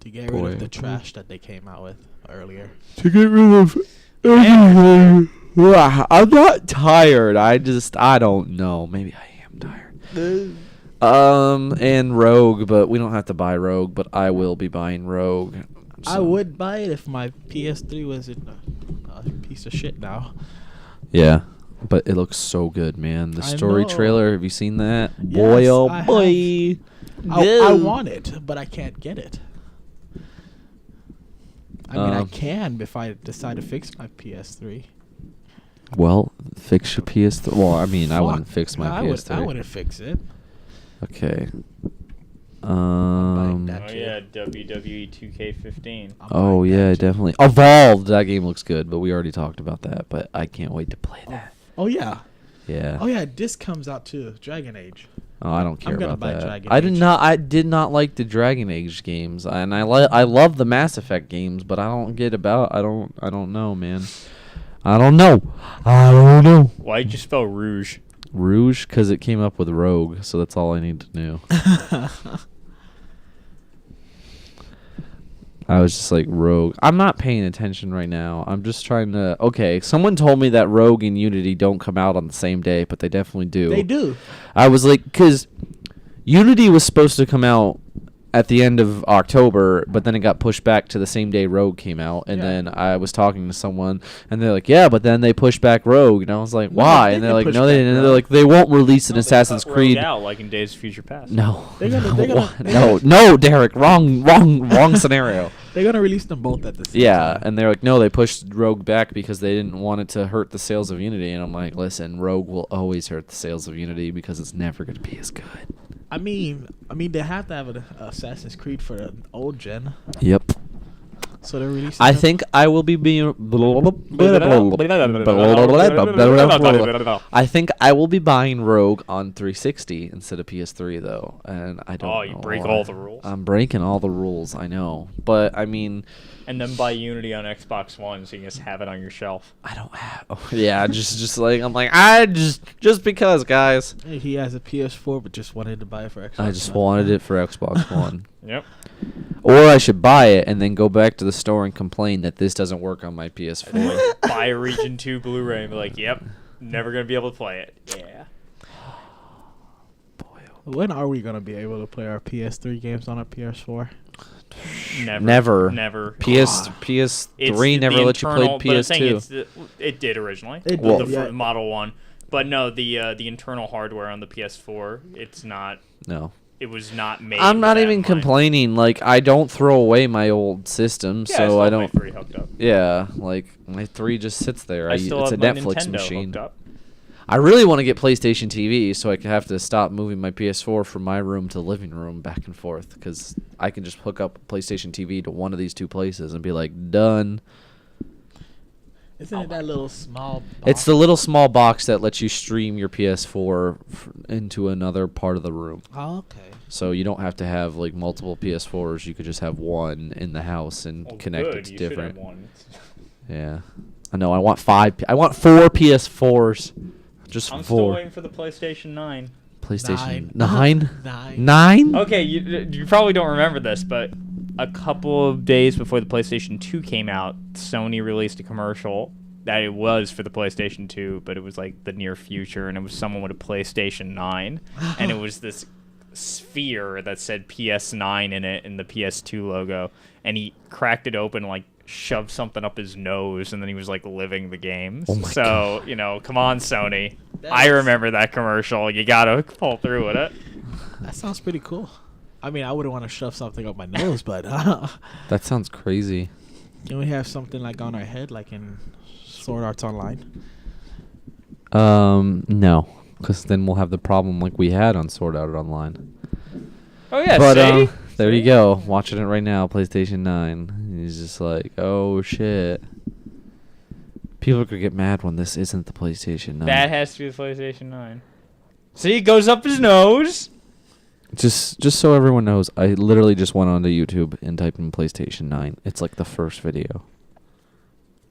To get rid Boy. of the trash that they came out with earlier. To get rid of everything. I'm not tired. I don't know. Maybe I am tired. And Rogue, but we don't have to buy Rogue, but I will be buying Rogue. I So- would buy it if my PS3 wasn't a piece of shit now. Yeah, but it looks so good, man. The I story know. trailer, have you seen that? Yes, Boy, oh I have. boy. I Yeah. want it, but I can't get it. I mean, I Um, can if I decide to fix my PS3. Well, fix your PS3. Well, I mean, I Fuck. wouldn't fix my I PS3. wouldn't fix it. Okay. buying that. Oh yeah, WWE 2K15. I'm Oh buying yeah, that too. definitely. Evolved. That game looks good, but we already talked about that. But I can't wait to play that. Oh yeah. Yeah. Oh yeah. This comes out too. Dragon Age. Oh, I don't care I'm gonna about buy that. Dragon I did Age. not. I did not like the Dragon Age games, and I love the Mass Effect games, but I don't get about. I don't know, man. I don't know. Why'd you spell Rouge? Rouge, because it came up with Rogue, so that's all I need to know. I was just like, Rogue. I'm not paying attention right now. I'm just trying to. Okay, someone told me that Rogue and Unity don't come out on the same day, but they definitely do. They do. I was like, because Unity was supposed to come out at the end of October, but then it got pushed back to the same day Rogue came out. And then I was talking to someone, and they're like, "Yeah, but then they pushed back Rogue," and I was like, "Why?" And they're like, "No, they didn't." They're like, "They won't release an Assassin's Creed." Out like in Days of Future Past. No, They're Derek, wrong scenario. They're gonna release them both at the same Yeah, time. and they're like, no, they pushed Rogue back because they didn't want it to hurt the sales of Unity. And I'm like, listen, Rogue will always hurt the sales of Unity because it's never going to be as good. I mean, they have to have an Assassin's Creed for the old gen, Yep. so they're releasing. I them. think I will be being. I think I will be buying Rogue on 360 instead of PS3 though, and I don't. Oh, you know break why. all the rules. I'm breaking all the rules. I know, but I mean, And then buy Unity on Xbox One so you can just have it on your shelf. I don't have. Oh, yeah, just like I'm like I just because guys. Hey, he has a PS4, but just wanted to buy it for Xbox. I just One. wanted it for Xbox One. Yep. Or I should buy it and then go back to the store and complain that this doesn't work on my PS4. Buy a Region 2 Blu-ray and be like, yep, never going to be able to play it. Yeah. When are we gonna be able to play our PS3 games on our PS4? Never. Never. PS3 It's never the let you play internal- but I'm saying PS2. it did originally. It the, did, yeah. Model 1. But no, the internal hardware on the PS4, it's not... No. It was not made. I'm not with that even in mind. complaining. Like, I don't throw away my old system, Yeah, so I have don't. my 3 hooked up. Yeah, like my 3 just sits there. I still it's a have my Netflix Nintendo machine. hooked up. I really want to get PlayStation TV, so I could have to stop moving my PS4 from my room to living room back and forth, because I can just hook up PlayStation TV to one of these 2 places and be like, done. Isn't it that little small? Box? It's the little small box that lets you stream your PS4 into another part of the room. Oh, okay. So you don't have to have like multiple PS4s. You could just have one in the house and Well, connect good. it to You should different. have one. Yeah, I know. I want 5. I want 4 PS4s. Just I'm still 4. waiting for the PlayStation 9. PlayStation 9. 9. 9. Okay, you probably don't remember this, but a couple of days before the PlayStation 2 came out, Sony released a commercial that it was for the PlayStation 2, but it was like the near future, and it was someone with a PlayStation 9, and it was this sphere that said PS9 in it and the PS2 logo, and he cracked it open, like shoved something up his nose, and then he was like living the games. Oh my so, God. you know, come on, Sony. That I is- remember that commercial. You gotta pull through with it. That sounds pretty cool. I mean, I wouldn't want to shove something up my nose, but That sounds crazy. can we have something like on our head, like in Sword Arts Online? No, because then we'll have the problem like we had on Sword Art Online. Oh yeah, But see? there you See? go, watching it right now, PlayStation 9. He's just like, oh shit. People are gonna get mad when this isn't the PlayStation 9. That has to be the PlayStation 9. See, it goes up his nose. Just so everyone knows, I literally just went onto YouTube and typed in PlayStation 9. It's like the first video.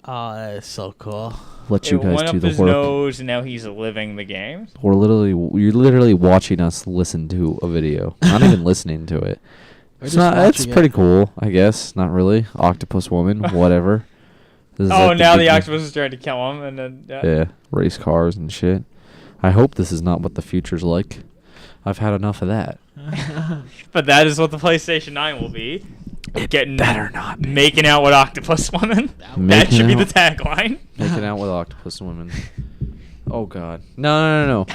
Oh, that's so cool. Let you It guys went do up the his work. nose, and now he's living the games. You're literally watching us listen to a video, not even listening to it. We're It's just not. It's watching pretty it. cool, I guess. Not really. Octopus Woman, whatever. This is Oh, like now the big- octopus is trying to kill him, and then Yeah, race cars and shit. I hope this is not what the future's like. I've had enough of that. But that is what the PlayStation 9 will be. Getting better not be. making out with octopus woman. That Making should be the out- tagline. Making out with octopus women. Oh god. No.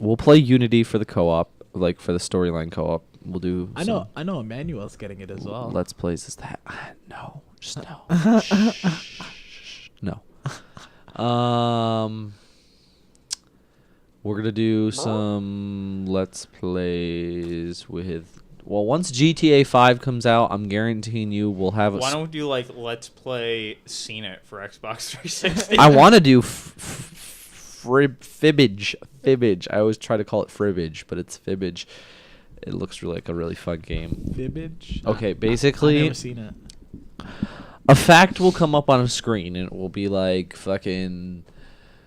We'll play Unity for the co-op, like for the storyline co-op. We'll do. I know. Emmanuel's getting it as well. Let's plays. Is that? No. Just no. Shh. No. We're gonna do some let's plays with. Well, once GTA 5 comes out, I'm guaranteeing you we'll have. Why don't we do like Let's Play Seen It for Xbox 360? I want to do Fibbage. Fibbage. I always try to call it Fribbage, but it's Fibbage. It looks really like a really fun game. Fibbage. Okay, I've basically, never seen it. a fact will come up on a screen, and it will be like fucking.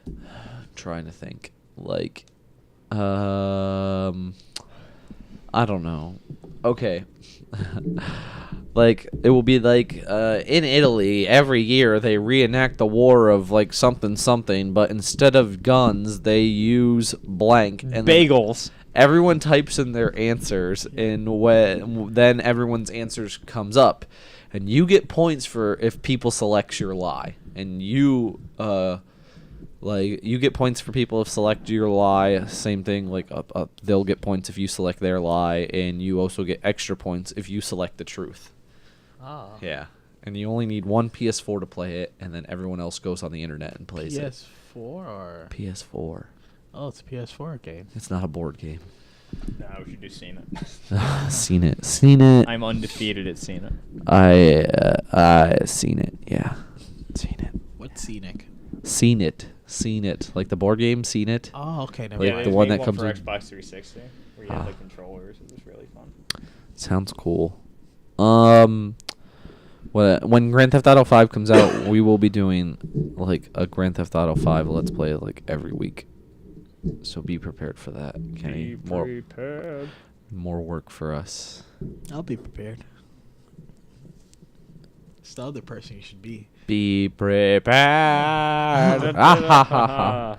I'm trying to think. Like, I don't know. Okay. Like, it will be like, in Italy, every year they reenact the war of, like, something, but instead of guns, they use blank. And Bagels. everyone types in their answers, and then everyone's answers comes up, and you get points for if people select your lie, and you get points for people if select your lie. Same thing, like they'll get points if you select their lie, and you also get extra points if you select the truth. Ah. Yeah, and you only need one PS4 to play it, and then everyone else goes on the internet and plays it. PS4 or PS4. oh, it's a PS4 game. It's not a board game. No, we should do seen it. Seen it. I'm undefeated at seen it. I seen it. Yeah, seen it. What's Scenic? Seen it. Like the board game. Seen it. Oh, okay. Never Like Yeah, the they one made that comes for in- Xbox 360, where you had the controllers. It was really fun. Sounds cool. When Grand Theft Auto 5 comes out, we will be doing like a Grand Theft Auto 5 Let's Play like every week. So be prepared for that, Kenny. Be prepared. More work for us. I'll be prepared. It's the other person you should be. Be prepared. A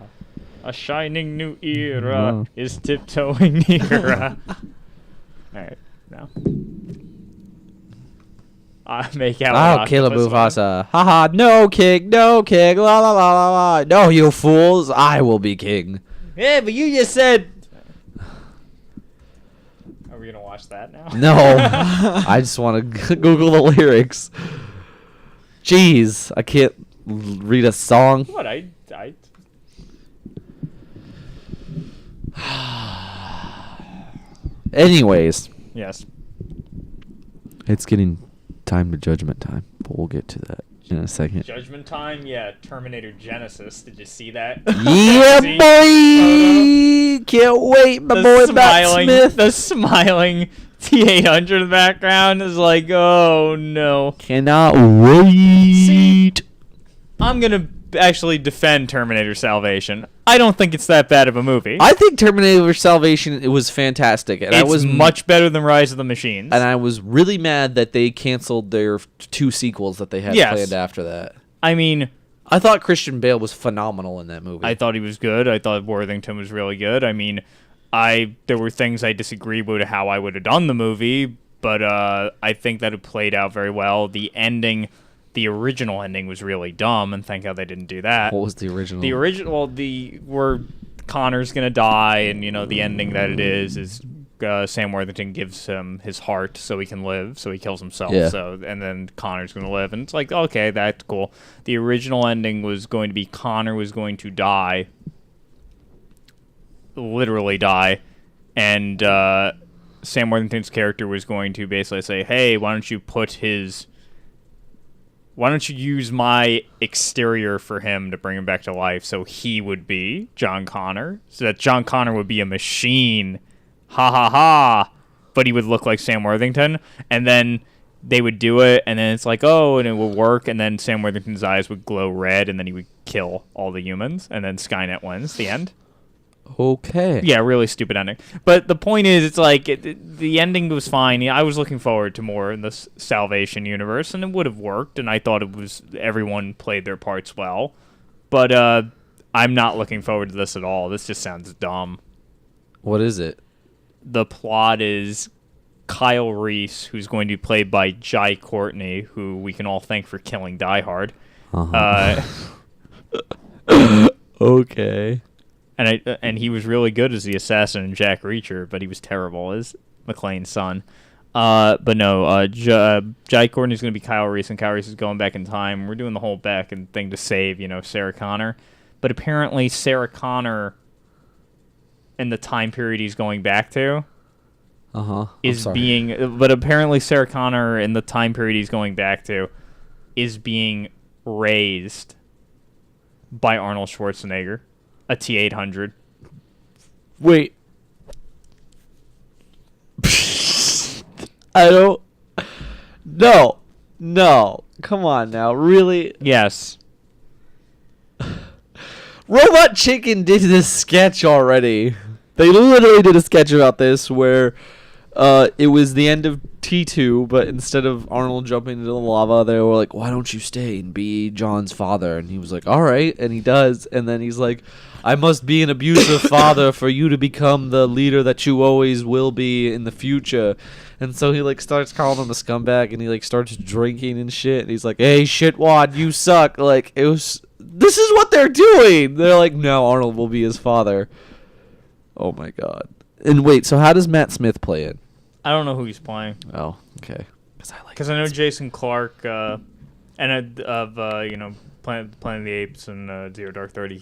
shining new era No. is tiptoeing nearer. Alright, now. I make out. Oh, Caleb Mufasa. Haha, no king, la la la la la. No, you fools, I will be king. Yeah, but you just said. Are we gonna watch that now? No, I just want to Google the lyrics. Jeez, I can't read a song. What Anyways, Yes. it's getting time to judgment time, but we'll get to that in a second. Judgment Time, yeah. Terminator Genesis. Did you see that? Yeah, See? boy! Can't wait, my The boy Matt smiling, Smith. the smiling T800 in the background is like, oh no. Cannot wait. I'm gonna actually defend Terminator Salvation. I don't think it's that bad of a movie. I think Terminator Salvation, it was fantastic, and it's I was much better than Rise of the Machines. and I was really mad that they canceled their 2 sequels that they had Yes. planned after that. I mean, I thought Christian Bale was phenomenal in that movie. I thought he was good. I thought Worthington was really good. I mean, there were things I disagreed with how I would have done the movie, but I think that it played out very well. The ending, the original ending, was really dumb, and thank God they didn't do that. What was the original? The original, where Connor's gonna die, and the ending that it is Sam Worthington gives him his heart so he can live, so he kills himself. Yeah. So and then Connor's gonna live, and it's like, okay, that's cool. The original ending was going to be Connor was going to die, literally die, and Sam Worthington's character was going to basically say, hey, why don't you use my exterior for him to bring him back to life, so he would be John Connor, so that John Connor would be a machine, ha ha ha, but he would look like Sam Worthington, and then they would do it, and then it's like, oh, and it would work, and then Sam Worthington's eyes would glow red, and then he would kill all the humans, and then Skynet wins, the end. Okay. Yeah, really stupid ending. But the point is, it's like the ending was fine. I was looking forward to more in this Salvation universe, and it would have worked. And I thought everyone played their parts well. But I'm not looking forward to this at all. This just sounds dumb. What is it? The plot is Kyle Reese, who's going to be played by Jai Courtney, who we can all thank for killing Die Hard. Okay. And he was really good as the assassin in Jack Reacher, but he was terrible as McClane's son. But no, Jai Courtney's going to be Kyle Reese, and Kyle Reese is going back in time. We're doing the whole back and thing to save, Sarah Connor. But apparently Sarah Connor, in the time period he's going back to, apparently Sarah Connor in the time period he's going back to is being raised by Arnold Schwarzenegger. A T-800. Wait. I don't... No. Come on now. Really? Yes. Robot Chicken did this sketch already. They literally did a sketch about this where it was the end of T2, but instead of Arnold jumping into the lava, they were like, why don't you stay and be John's father? And he was like, all right. And he does. And then he's like, I must be an abusive father for you to become the leader that you always will be in the future. And so he like starts calling him a scumbag, and he like starts drinking and shit. And he's like, hey, shitwad, you suck. Like, this is what they're doing. They're like, no, Arnold will be his father. Oh my God. And wait, so how does Matt Smith play it? I don't know who he's playing. Oh, okay. Because I know Jason Clarke, and Planet of the Apes and Zero Dark 30.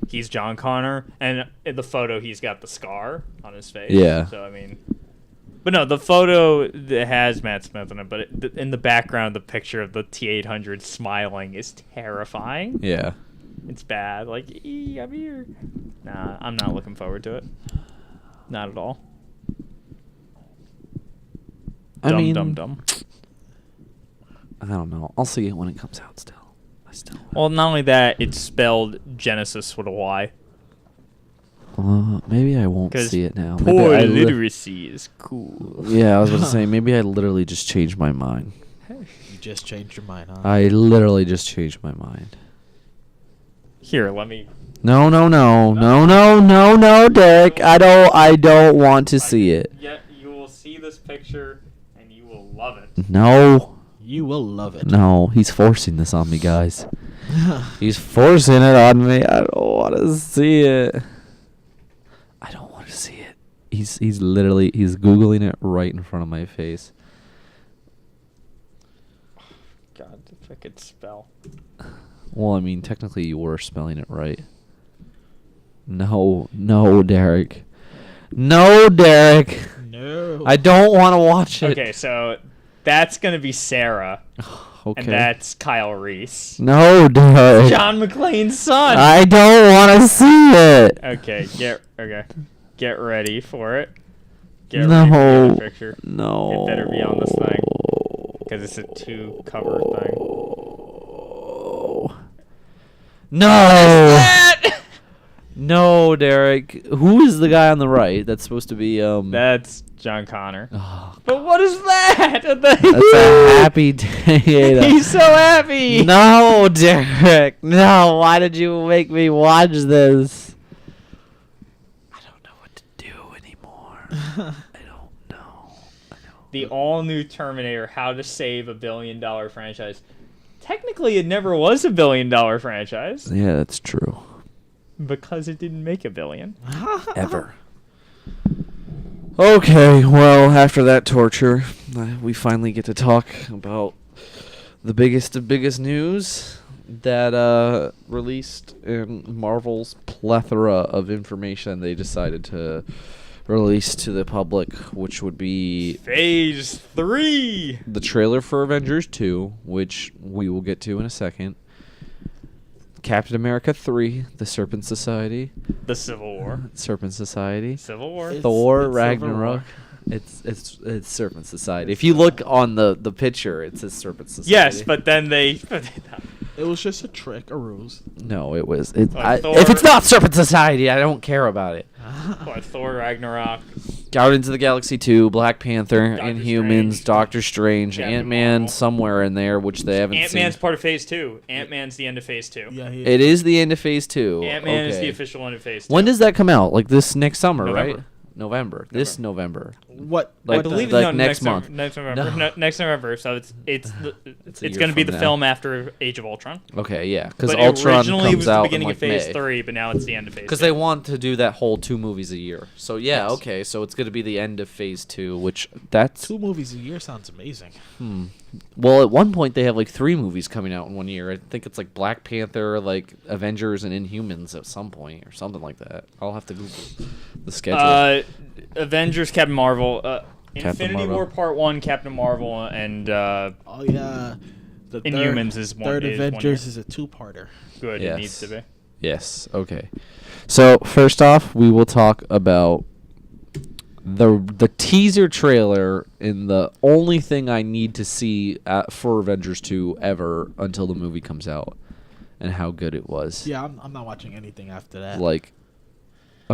He's John Connor, and in the photo he's got the scar on his face. Yeah. So I mean, but no, the photo that has Matt Smith in it, but in the background, the picture of the T-800 smiling is terrifying. Yeah. It's bad. Like, I'm here. Nah, I'm not looking forward to it. Not at all. I mean, Dumb. I don't know. I'll see it when it comes out still. Well, not only that, it's spelled Genesis with a Y. Maybe I won't see it now. Poor literacy is cool. Yeah, I was going to say, maybe I literally just changed my mind. You just changed your mind, huh? I literally just changed my mind. Here, let me... No, Dick. I don't want to see it. Yeah, you will see this picture, and you will love it. No. You will love it. No, he's forcing this on me, guys. He's forcing it on me. I don't want to see it. I don't want to see it. He's Googling it right in front of my face. God, if I could spell. Well, I mean, technically you were spelling it right. No, Derek. No, Derek. No. I don't want to watch it. Okay, so that's going to be Sarah. Okay. And that's Kyle Reese. No, Derek. John McClane's son. I don't want to see it. Okay, get ready for it. No. Ready for the picture. No. It better be on this thing. Because it's a 2-cover thing. No. No, Derek. Who is the guy on the right? That's supposed to be That's John Connor. Oh, But what is that? that's a happy day. He's so happy. No, Derek. No. Why did you make me watch this? I don't know what to do anymore. I don't know. The all-new Terminator: How to Save a $1 Billion Franchise. Technically, it never was a $1 billion franchise Yeah, that's true. because it didn't make $1 billion. Ever. Okay, well, after that torture, we finally get to talk about the biggest of biggest news that released in Marvel's plethora of information they decided to release to the public, which would be Phase 3. the trailer for Avengers 2, which we will get to in a second. Captain America 3, The Serpent Society. The Civil War. Serpent Society. Civil War. Thor it's Ragnarok. It's Serpent Society. If you look on the picture, it says Serpent Society. Yes, but then they... It was just a trick, a ruse. No, it was. Like If it's not Serpent Society, I don't care about it. What, Thor Ragnarok. Guardians of the Galaxy 2, Black Panther, Doctor Inhumans, Strange. Doctor Strange, Captain Ant-Man Marvel. somewhere in there, which they haven't Ant-Man's seen. part of Phase 2. Ant-Man's the end of Phase 2. Yeah, It is the end of Phase 2. Ant-Man is the Okay. official end of Phase 2. When does that come out? Like this next summer, November. right? November. This November. What? Like I believe like no, next month. Next November. No. No, next November. So it's It's a it's year going to be from the now. film after Age of Ultron. Okay, yeah, because But Ultron originally it comes was the out beginning in of like Phase May. 3, but now it's the end of Phase 2. Because they want to do that whole 2 movies a year. So yeah, Yes. okay, so it's going to be the end of Phase 2, which that's 2 movies a year sounds amazing. well. At one point, they have like 3 movies coming out in 1 year. I think it's like Black Panther, like Avengers, and Inhumans at some point or something like that. I'll have to Google the schedule. Avengers, Captain Marvel, Infinity Marvel. War Part 1, Captain Marvel, and Oh yeah, the Inhumans is one. Third is Avengers 1 year. is a 2-parter. Good. Yes. It needs to be. Yes. Okay. So first off, we will talk about the teaser trailer and the only thing I need to see for Avengers 2 ever until the movie comes out, and how good it was. Yeah, I'm not watching anything after that. Like,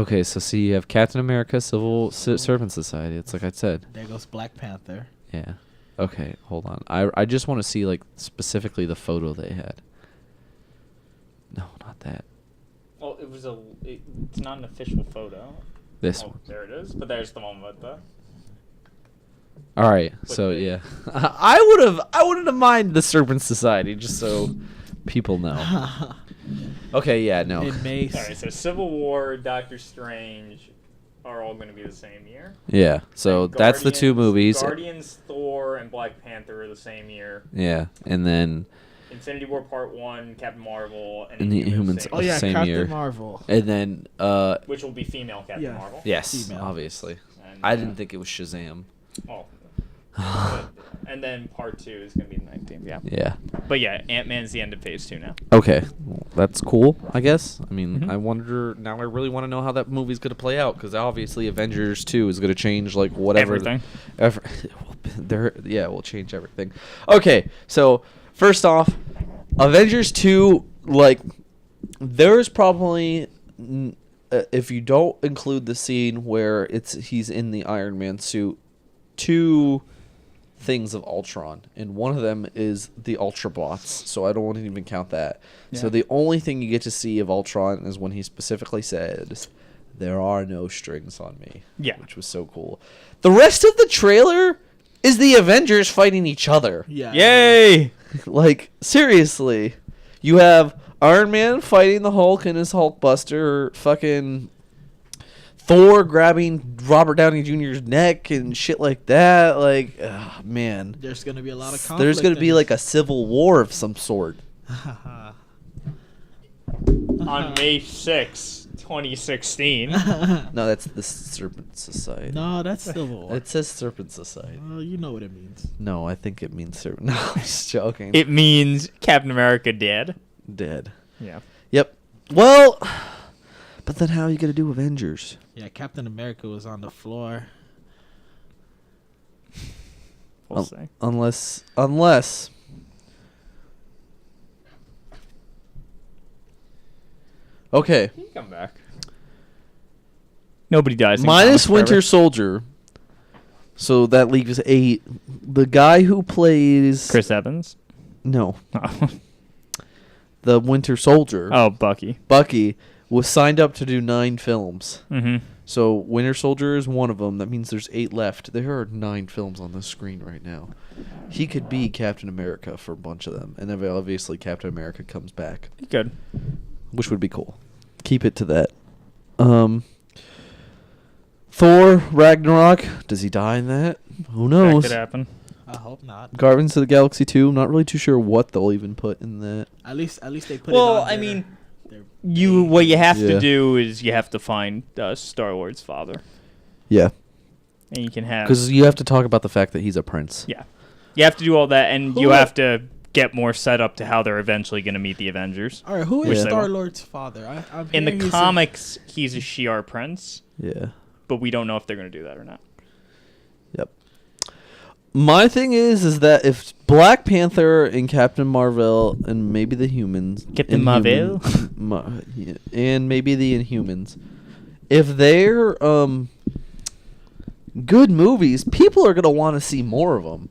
Okay, so see, you have Captain America, Servant Society. It's like I said. There goes Black Panther. Yeah. Okay, hold on. I just want to see like specifically the photo they had. No, not that. Well, it's not an official photo. This one. There it is. But there's the one with the. All right. So yeah, I wouldn't have minded the Serpent Society just so people know. Okay. Yeah. No. In May. All right. So Civil War, Doctor Strange, are all going to be the same year. Yeah. So And that's the two movies. Guardians, Thor, and Black Panther are the same year. Yeah, and then Infinity War Part 1, Captain Marvel, And the Inhumans. same Oh year, yeah, Same Captain year. Marvel. and then which will be female Captain Yeah. Marvel. yes, Female. obviously. And, I didn't think it was Shazam. Oh. And then Part 2 is going to be the 19th. Yeah. Yeah. But yeah, Ant-Man's the end of Phase 2 now. Okay, well, that's cool. I guess. I mean, Mhm. I wonder now. I really want to know how that movie's gonna play out because obviously Avengers 2 is gonna change like whatever. Everything. We'll change everything. Okay, so first off, Avengers 2, like, there's probably if you don't include the scene where he's in the Iron Man suit, 2 things of Ultron, and one of them is the Ultrabots, so I don't want to even count that. So Yeah. the only thing you get to see of Ultron is when he specifically says, "There are no strings on me." Yeah. Which was so cool. The rest of the trailer is the Avengers fighting each other. Yeah. Yay! Like, seriously. You have Iron Man fighting the Hulk and his Hulkbuster, fucking Thor grabbing Robert Downey Jr.'s neck and shit like that. Like, man. There's gonna be a lot of conflict. There's going to in be this. like a civil war of some sort. On May 6, 2016. No, that's the Serpent Society. No, that's Civil War. It says Serpent Society. Well, you know what it means. No, I think it means Serpent. No, I'm just joking. It means Captain America dead. Dead. Yeah. Yep. Well, but then how are you going to do Avengers? Yeah, Captain America was on the floor. We'll see. Unless okay, He can come back. Nobody dies. In minus comics Winter forever. Soldier. So that leaves 8. The guy who plays Chris Evans. no, Oh, the Winter Soldier, oh Bucky. Bucky, was signed up to do 9 films. Mm-hmm. So Winter Soldier is one of them. That means there's 8 left. There are 9 films on the screen right now. He could be Captain America for a bunch of them, and then obviously Captain America comes back, Good. which would be cool. Keep it to that. Thor Ragnarok. Does he die in that? Who That knows? could happen. I hope not. Guardians of the Galaxy 2. I'm not really too sure what they'll even put in that. At least they put it Well, on I their- mean, their what you have Yeah. to do is you have to find Star Lord's father, Yeah, and you can have. because you have to talk about the fact that he's a prince. Yeah, you have to do all that, and Who you would- have to get more set up to how they're eventually going to meet the Avengers. All right, who Which is they Star will. Lord's father? I'm In the hearing he's comics, he's a Shi'ar prince, Yeah. but we don't know if they're going to do that or not. Yep. My thing is that if Black Panther and Captain Marvel and maybe the humans, Captain Inhuman- and maybe the Inhumans, if they're good movies, people are gonna want to see more of them.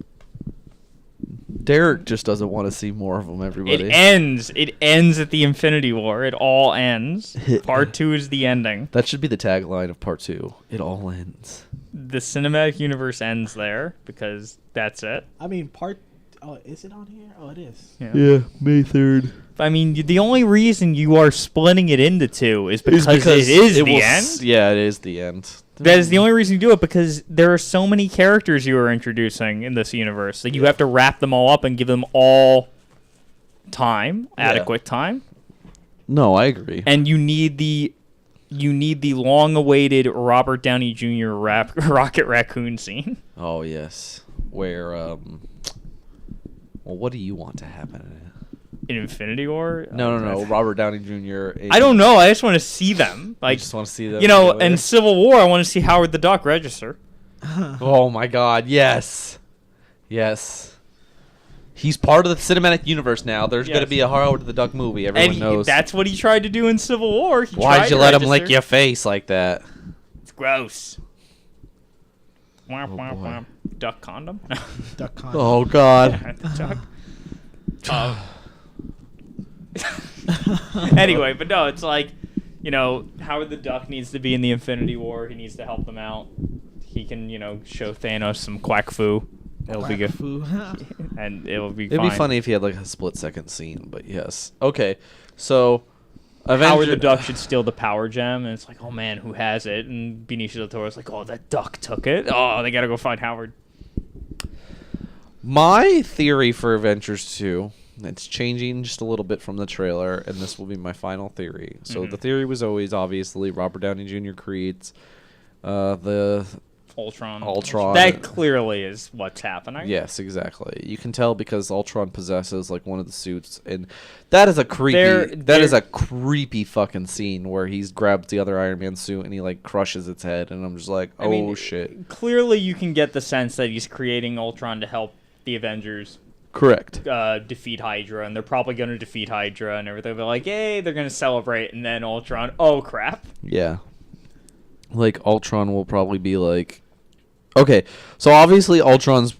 Derek just doesn't want to see more of them. Everybody. It ends. It ends at the Infinity War. It all ends. Part 2 is the ending. That should be the tagline of part 2. It all ends. The cinematic universe ends there because that's it. I mean, Oh, is it on here? Oh, it is. Yeah. May 3rd. I mean, the only reason you are splitting it into 2 is because it is the end. Yeah, it is the end. That is the only reason you do it, because there are so many characters you are introducing in this universe that you have to wrap them all up and give them all time, Yeah. adequate time, No, I agree. and you need the long-awaited Robert Downey Jr. Rocket Raccoon scene. Oh yes, where well, what do you want to happen? In Infinity War? No, Robert Downey Jr. I don't know. I just want to see them. I Like, just want to see them. you know, together. in Civil War, I want to see Howard the Duck register. Oh my God, yes, yes. He's part of the cinematic universe now. There's Yes. going to be a Howard the Duck movie. Everyone knows. That's what he tried to do in Civil War. Why'd you let him lick your face like that? It's gross. Womp, Oh, womp, boy. womp. Duck condom? Duck condom. Oh, God. Duck. Anyway, but no, it's like, Howard the Duck needs to be in the Infinity War. He needs to help them out. He can, show Thanos some quack foo. It'll be good. And it'll be It'd fine. be funny if he had like a split-second scene, but yes. Okay, so Howard the Duck should steal the power gem, and it's like, oh man, who has it? And Benicio del Toro's like, oh, that duck took it. Oh, they gotta go find Howard. My theory for Avengers 2, it's changing just a little bit from the trailer, and this will be my final theory. So the theory was always, obviously, Robert Downey Jr. creates the... Ultron. That clearly is what's happening. Yes, exactly. You can tell because Ultron possesses like one of the suits, and that is a creepy. That is a creepy fucking scene where he's grabs the other Iron Man suit and he like crushes its head, and I'm just like, oh shit. Clearly, you can get the sense that he's creating Ultron to help the Avengers. Correct. Defeat Hydra, and they're probably going to defeat Hydra and everything. They're like, hey, they're going to celebrate, and then Ultron, oh crap. Yeah. Like Ultron will probably be like. Okay, so obviously Ultron's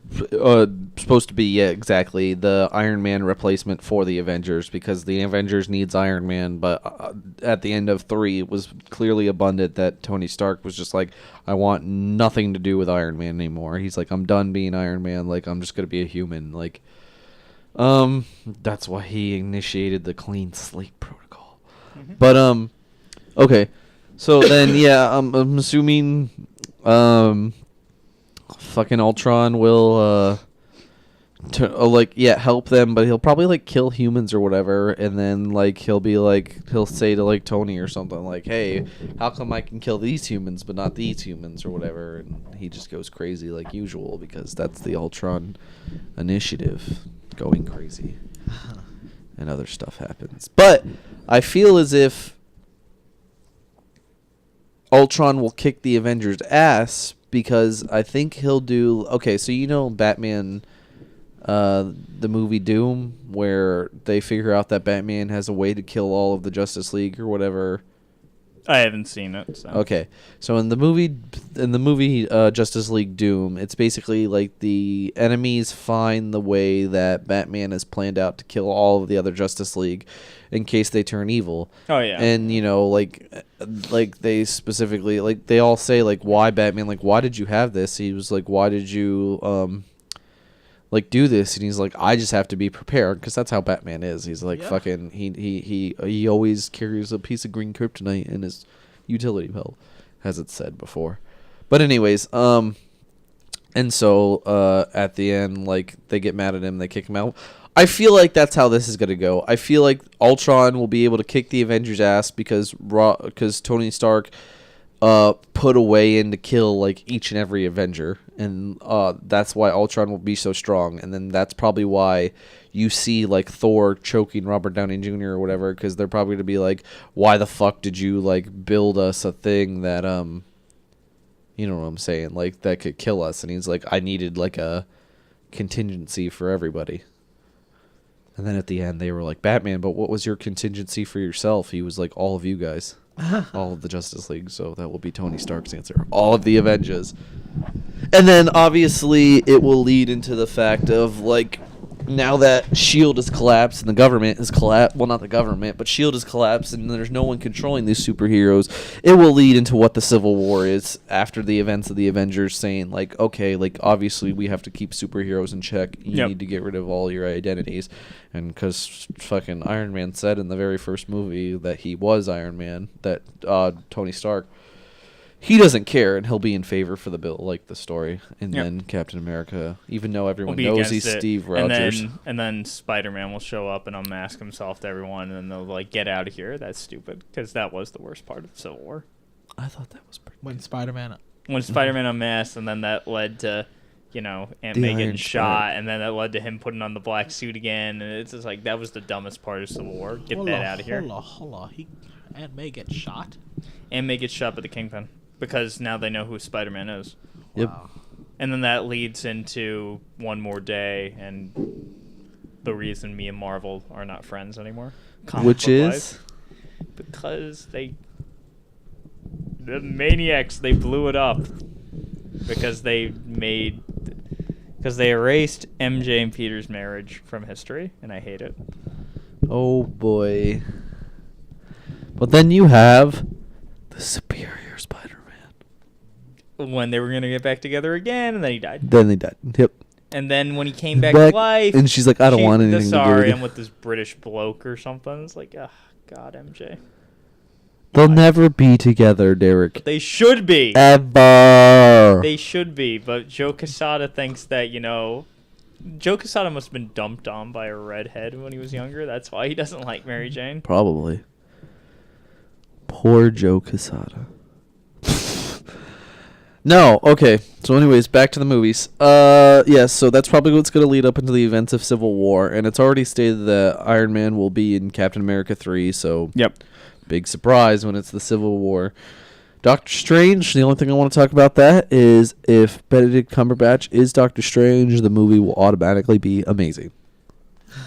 supposed to be exactly the Iron Man replacement for the Avengers because the Avengers needs Iron Man, but at the end of 3 it was clearly abundant that Tony Stark was just like, I want nothing to do with Iron Man anymore. He's like, I'm done being Iron Man, like I'm just going to be a human. Like that's why he initiated the clean slate protocol. Mm-hmm. But okay. So then yeah, I'm assuming fucking Ultron will help them, but he'll probably like kill humans or whatever, and then like he'll say to like Tony or something like, hey, how come I can kill these humans but not these humans or whatever, and he just goes crazy like usual because that's the Ultron initiative going crazy. And other stuff happens. But I feel as if Ultron will kick the Avengers' ass because I think he'll do... Okay, so Batman, the movie Doom, where they figure out that Batman has a way to kill all of the Justice League or whatever. I haven't seen it. So. Okay, so in the movie Justice League Doom, it's basically like the enemies find the way that Batman has planned out to kill all of the other Justice League in case they turn evil. Oh yeah. And like they specifically like they all say like, why Batman, like why did you have this? He was like, why did you like do this? And he's like, I just have to be prepared because that's how Batman is. He's like fucking he always carries a piece of green kryptonite in his utility belt, as it's said before. But anyways, and so at the end, like they get mad at him, they kick him out. I feel like that's how this is gonna go. I feel like Ultron will be able to kick the Avengers' ass because Tony Stark put a way in to kill like each and every Avenger, and that's why Ultron will be so strong. And then that's probably why you see like Thor choking Robert Downey Jr. or whatever, because they're probably gonna be like, why the fuck did you like build us a thing that you know what I'm saying, like that could kill us? And he's like, I needed like a contingency for everybody. And then at the end they were like, Batman, but what was your contingency for yourself? He was like, all of you guys. All of the Justice League. So that will be Tony Stark's answer. All of the Avengers. And then obviously it will lead into the fact of like, now that S.H.I.E.L.D. has collapsed and the government has collapsed, well, not the government, but S.H.I.E.L.D. has collapsed and there's no one controlling these superheroes, it will lead into what the Civil War is after the events of the Avengers, saying like, okay, like obviously we have to keep superheroes in check. You need to get rid of all your identities. And because fucking Iron Man said in the very first movie that he was Iron Man, that Tony Stark, he doesn't care, and he'll be in favor for the bill, like the story. And then Captain America, even though everyone knows he's Steve Rogers. And then Spider-Man will show up and unmask himself to everyone, and then they'll like, get out of here. That's stupid, because that was the worst part of the Civil War. I thought that was pretty When Spider-Man unmasked, and then that led to, Aunt May getting shot, and then that led to him putting on the black suit again, and it's just like, that was the dumbest part of Civil War. Get that out of here. Hold on. Aunt May gets shot? Aunt May gets shot by the Kingpin. Because now they know who Spider-Man is. Yep. Wow. And then that leads into One More Day, and the reason me and Marvel are not friends anymore. Which is? Because the Maniacs, they blew it up because they erased MJ and Peter's marriage from history, and I hate it. Oh boy. But then you have the superior Spider-Man. When they were gonna get back together again, and then he died. Then they died. Yep. And then when he came back to life, and she's like, I don't want anything to do with sorry, you. I'm with this British bloke or something. It's like, oh, God, MJ. They'll never be together, Derek. But they should be. Ever. They should be. But Joe Quesada thinks that, Joe Quesada must have been dumped on by a redhead when he was younger. That's why he doesn't like Mary Jane. Probably. Poor Joe Quesada. No, okay. So anyways, back to the movies. Yes, so that's probably what's going to lead up into the events of Civil War, and it's already stated that Iron Man will be in Captain America 3, so Yep. big surprise when it's the Civil War. Doctor Strange, the only thing I want to talk about that is if Benedict Cumberbatch is Doctor Strange, the movie will automatically be amazing.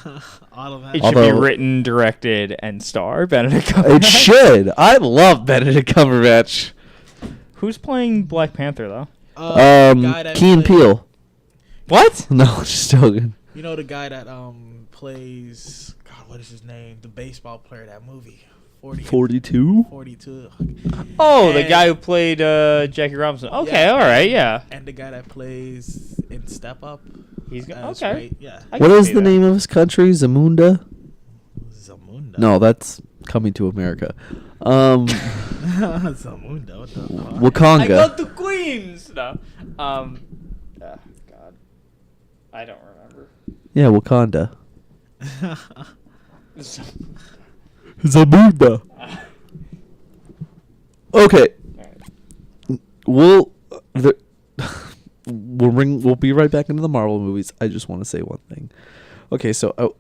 It should be written, directed, and star Benedict Cumberbatch. It should. I love Benedict Cumberbatch. Who's playing Black Panther, though? Key and Peele. What? No, just joking. You know the guy that plays, God, what is his name? The baseball player, that movie. 42? 42. Oh, the guy who played Jackie Robinson. Okay, Yeah. all right, yeah. And the guy that plays in Step Up. He's as okay. Ray, yeah. I What can is see the that. name of his country? Zamunda? Zamunda. No, that's Coming to America. Zamunda. What the fuck? Wakanda. I got the Queens. No. God. I don't remember. Yeah, Wakanda. Zamunda. Okay. We'll be right back into the Marvel movies. I just want to say one thing. Okay, so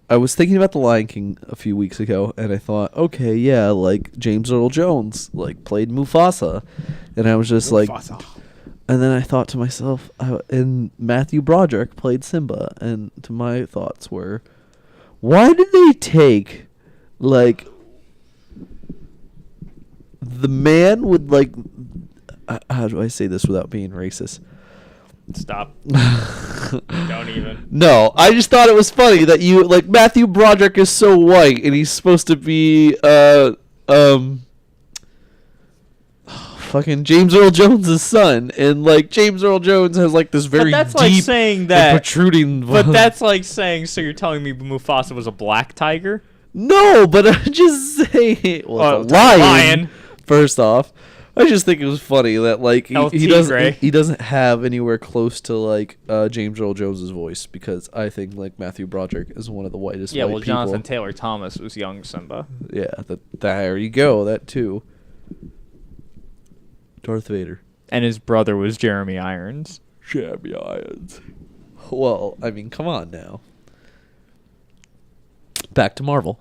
I was thinking about The Lion King a few weeks ago, and I thought, okay, yeah, like James Earl Jones like played Mufasa, and I was just like, and then I thought to myself, and Matthew Broderick played Simba, and to my thoughts were, why did they take like the man with like how do I say this without being racist? Stop. Don't even. No, I just thought it was funny that you like Matthew Broderick is so white and he's supposed to be fucking James Earl Jones' son, and like James Earl Jones has like this very But that's deep like saying that. and protruding. But that's like saying. So you're telling me Mufasa was a black tiger? No, but I'm just saying. Well, it's a lion. First off, I just think it was funny that like he doesn't have anywhere close to like James Earl Jones's voice, because I think like Matthew Broderick is one of the whitest. Yeah, white well, people. Jonathan Taylor Thomas was young Simba. Yeah, there you go. That too. Darth Vader. And his brother was Jeremy Irons. Jeremy Irons. Well, I mean, come on now. Back to Marvel.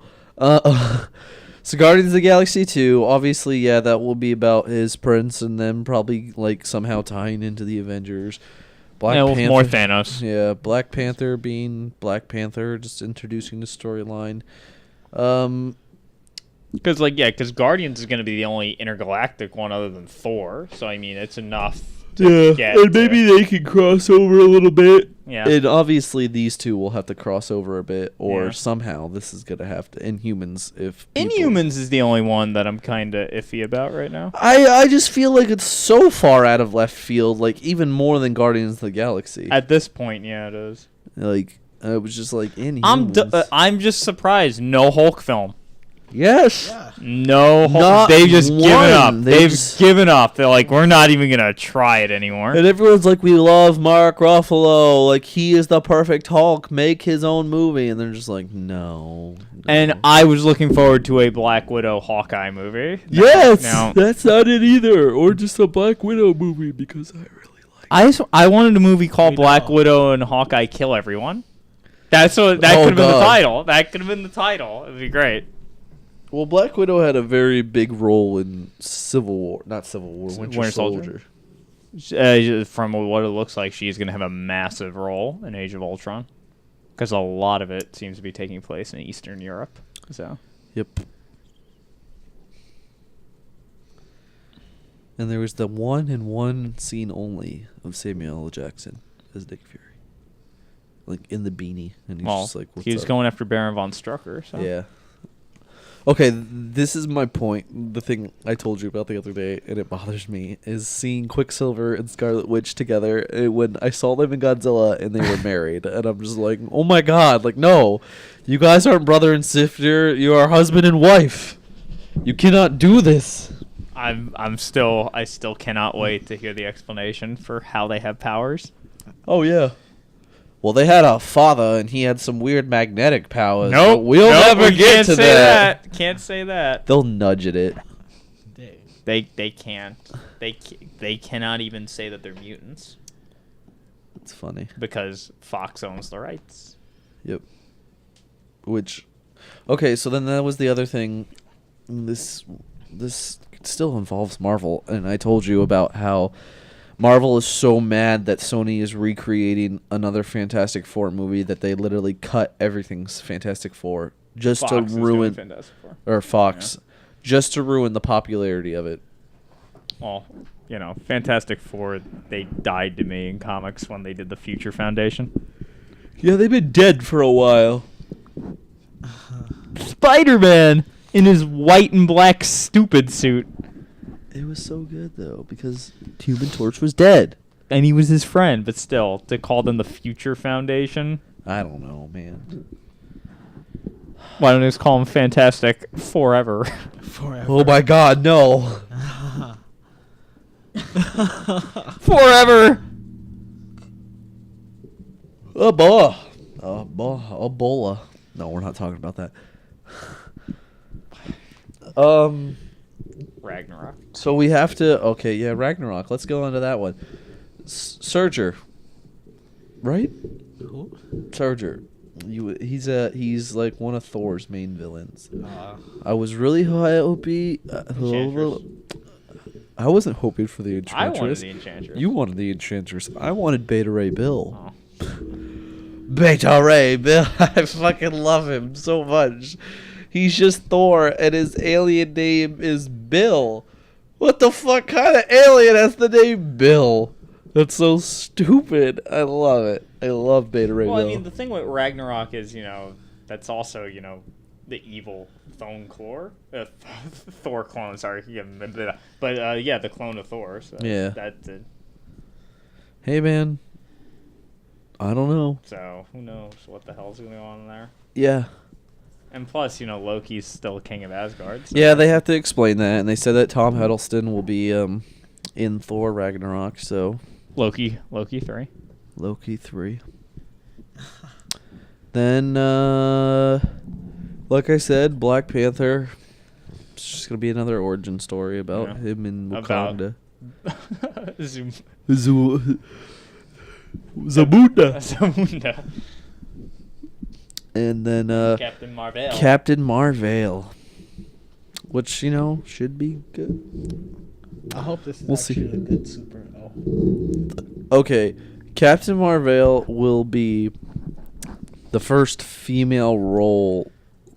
So Guardians of the Galaxy 2, obviously, yeah, that will be about his prince and then probably like somehow tying into the Avengers. More Thanos. Yeah, Black Panther being Black Panther, just introducing the storyline. Because Guardians is going to be the only intergalactic one other than Thor. So, I mean, it's enough to get and maybe they can cross over a little bit. Yeah. And obviously these two will have to cross over a bit, or Yeah. somehow this is going to have to... Inhumans, if... Inhumans is the only one that I'm kind of iffy about right now. I just feel like it's so far out of left field, like, even more than Guardians of the Galaxy. At this point, yeah, it is. Like, it was just like, Inhumans. I'm just surprised. No Hulk film. Yes! Yeah. No Hulk. Not They've just given up. one. They've given up. They're like, we're not even going to try it anymore. And everyone's like, we love Mark Ruffalo. Like, he is the perfect Hulk. Make his own movie. And they're just like, no. And I was looking forward to a Black Widow Hawkeye movie. Yes! No. That's not it either. Or just a Black Widow movie, because I really like I wanted a movie called We Black know. Widow and Hawkeye Kill Everyone. That Oh, could have been the God. title. That could have been the title. It'd be great. Well, Black Widow had a very big role in Civil War. Not Civil War, Winter Soldier? Soldier. From what it looks like, she's going to have a massive role in Age of Ultron. because a lot of it seems to be taking place in Eastern Europe. So. Yep. And there was the one scene only of Samuel L. Jackson as Nick Fury. Like in the beanie. And he's just like, what's he was up? going after Baron von Strucker. So. Yeah. Okay, this is my point. The thing I told you about the other day, and it bothers me, is seeing Quicksilver and Scarlet Witch together when I saw them in Godzilla and they were married. And I'm just like, oh my god, like, no. You guys aren't brother and sister. You are husband and wife. You cannot do this. I still cannot wait to hear the explanation for how they have powers. Oh, yeah. Well, they had a father, and he had some weird magnetic powers. Nope, but we'll never we get can't to say that. Can't say that. They'll nudge at it. They can't. They cannot even say that they're mutants It's funny. because Fox owns the rights. Yep. Which, okay, so then that was the other thing. This still involves Marvel, and I told you about how Marvel is so mad that Sony is recreating another Fantastic Four movie that they literally cut everything's Fantastic Four just Fox to is doing ruin, Fantastic Four. or Fox, just to ruin the popularity of it. Well, Fantastic Four, they died to me in comics when they did the Future Foundation. Yeah, they've been dead for a while. Spider-Man in his white and black stupid suit. It was so good though because Human Torch was dead. And he was his friend, but still, to call them the Future Foundation. I don't know, man. Why don't they just call him Fantastic Forever? Forever. Oh my God, no! Forever! Ebola. No, we're not talking about that. Ragnarok. So we have to. Okay, yeah, Ragnarok. Let's go on to that one. Surger, right? Who? Surger. He's like one of Thor's main villains. I was really hoping. Enchantress. I wasn't hoping for the I wanted Enchantress. the Enchantress. You wanted the Enchantress. I wanted Beta Ray Bill. Oh. Beta Ray Bill. I fucking love him so much. He's just Thor, and his alien name is Bill. What the fuck kind of alien has the name Bill? That's so stupid. I love it. I love Beta Ray Well, Bill. I mean, the thing with Ragnarok is, that's also, the evil Thor clone. Sorry, yeah, but yeah, the clone of Thor. So Yeah. That's it. Hey, man. I don't know. So who knows what the hell's going on there? Yeah. And plus, Loki's still king of Asgard. So Yeah, they have to explain that, and they said that Tom Hiddleston will be in Thor Ragnarok, so Loki 3. Loki 3. Then, like I said, Black Panther. It's just going to be another origin story about Yeah. him in About- Wakanda. Zoom. Zamunda. Zamunda. And then Captain Marvel. Captain Marvel. Which, should be good. I hope this is We'll see. actually a good super. Okay, Captain Marvel will be the first female role.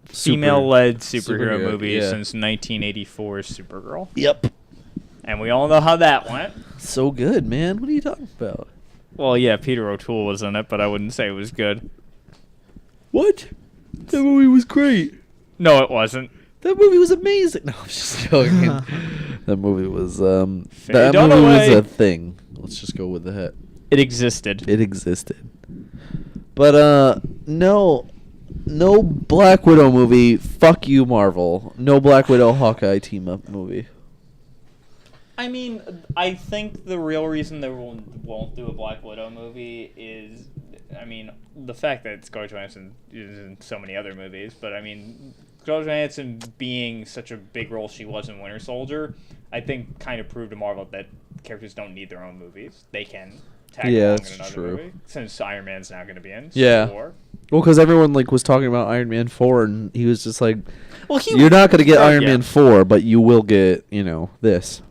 Female-led superhero superhero, movie yeah. since 1984's Supergirl. Yep. And we all know how that went. So good, man. What are you talking about? Well, yeah, Peter O'Toole was in it, but I wouldn't say it was good. What? That movie was great. No, it wasn't. That movie was amazing. No, I'm just joking. That movie was Faye that movie was Dunaway. a thing. Let's just go with the hit. It existed. It existed. But no Black Widow movie. Fuck you, Marvel. No Black Widow Hawkeye team up movie. I mean, I think the real reason they won't do a Black Widow movie is, the fact that Scarlett Johansson is in so many other movies, but Scarlett Johansson being such a big role she was in Winter Soldier, I think kind of proved to Marvel that characters don't need their own movies. They can tag Yeah, along that's in another true. movie, since Iron Man's now going to be in Yeah. Civil War. Well, because everyone was talking about Iron Man 4, and he was just like, Well, "You're not going to get Right, Iron yeah. Man 4, but you will get, this."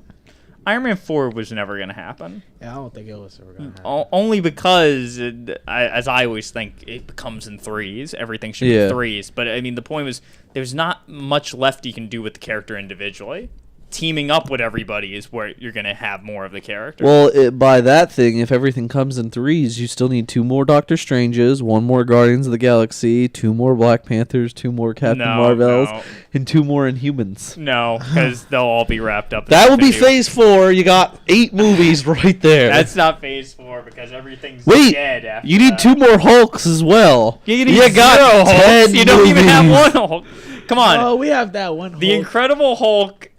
Iron Man 4 was never going to happen. Yeah, I don't think it was ever gonna happen. Only because, as I always think, it becomes in threes. Everything should be threes. But, I mean, the point was there's not much left you can do with the character individually. Teaming up with everybody is where you're going to have more of the character. Well, by that thing, if everything comes in threes, you still need 2 more Doctor Stranges, 1 more Guardians of the Galaxy, 2 more Black Panthers, 2 more Captain Marvels, and 2 more Inhumans. No, because they'll all be wrapped up. That would be Phase 4. You got 8 movies right there. That's not Phase 4 because everything's dead after you need that. 2 more Hulks as well. You got 10 You don't even have movies. 1 Hulk. Come on. Oh, we have that one. The Incredible Hulk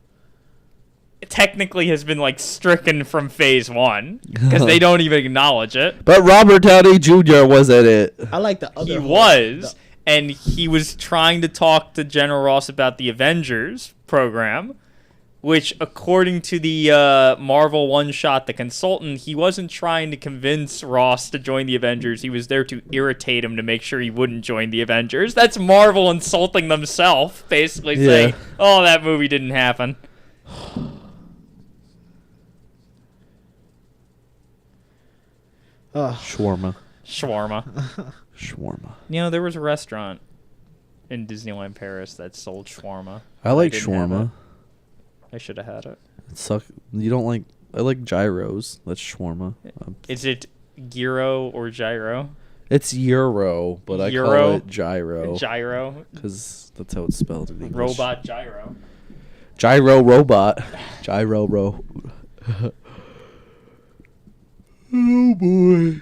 technically has been like stricken from Phase 1 because they don't even acknowledge it. But Robert Downey Jr. was at it. I like the other. He was, and he was trying to talk to General Ross about the Avengers program, which, according to the Marvel one-shot, The Consultant, he wasn't trying to convince Ross to join the Avengers. He was there to irritate him to make sure he wouldn't join the Avengers. That's Marvel insulting themselves, basically saying, "Oh, that movie didn't happen." Shawarma. You know, there was a restaurant in Disneyland Paris that sold shawarma. I like didn't have shawarma. it. I should have had it. You don't like... I like gyros. That's shawarma. Is it gyro or gyro? It's Euro, but I call it gyro. Gyro? Because that's how it's spelled in English. Robot gyro. Gyro robot. Oh boy.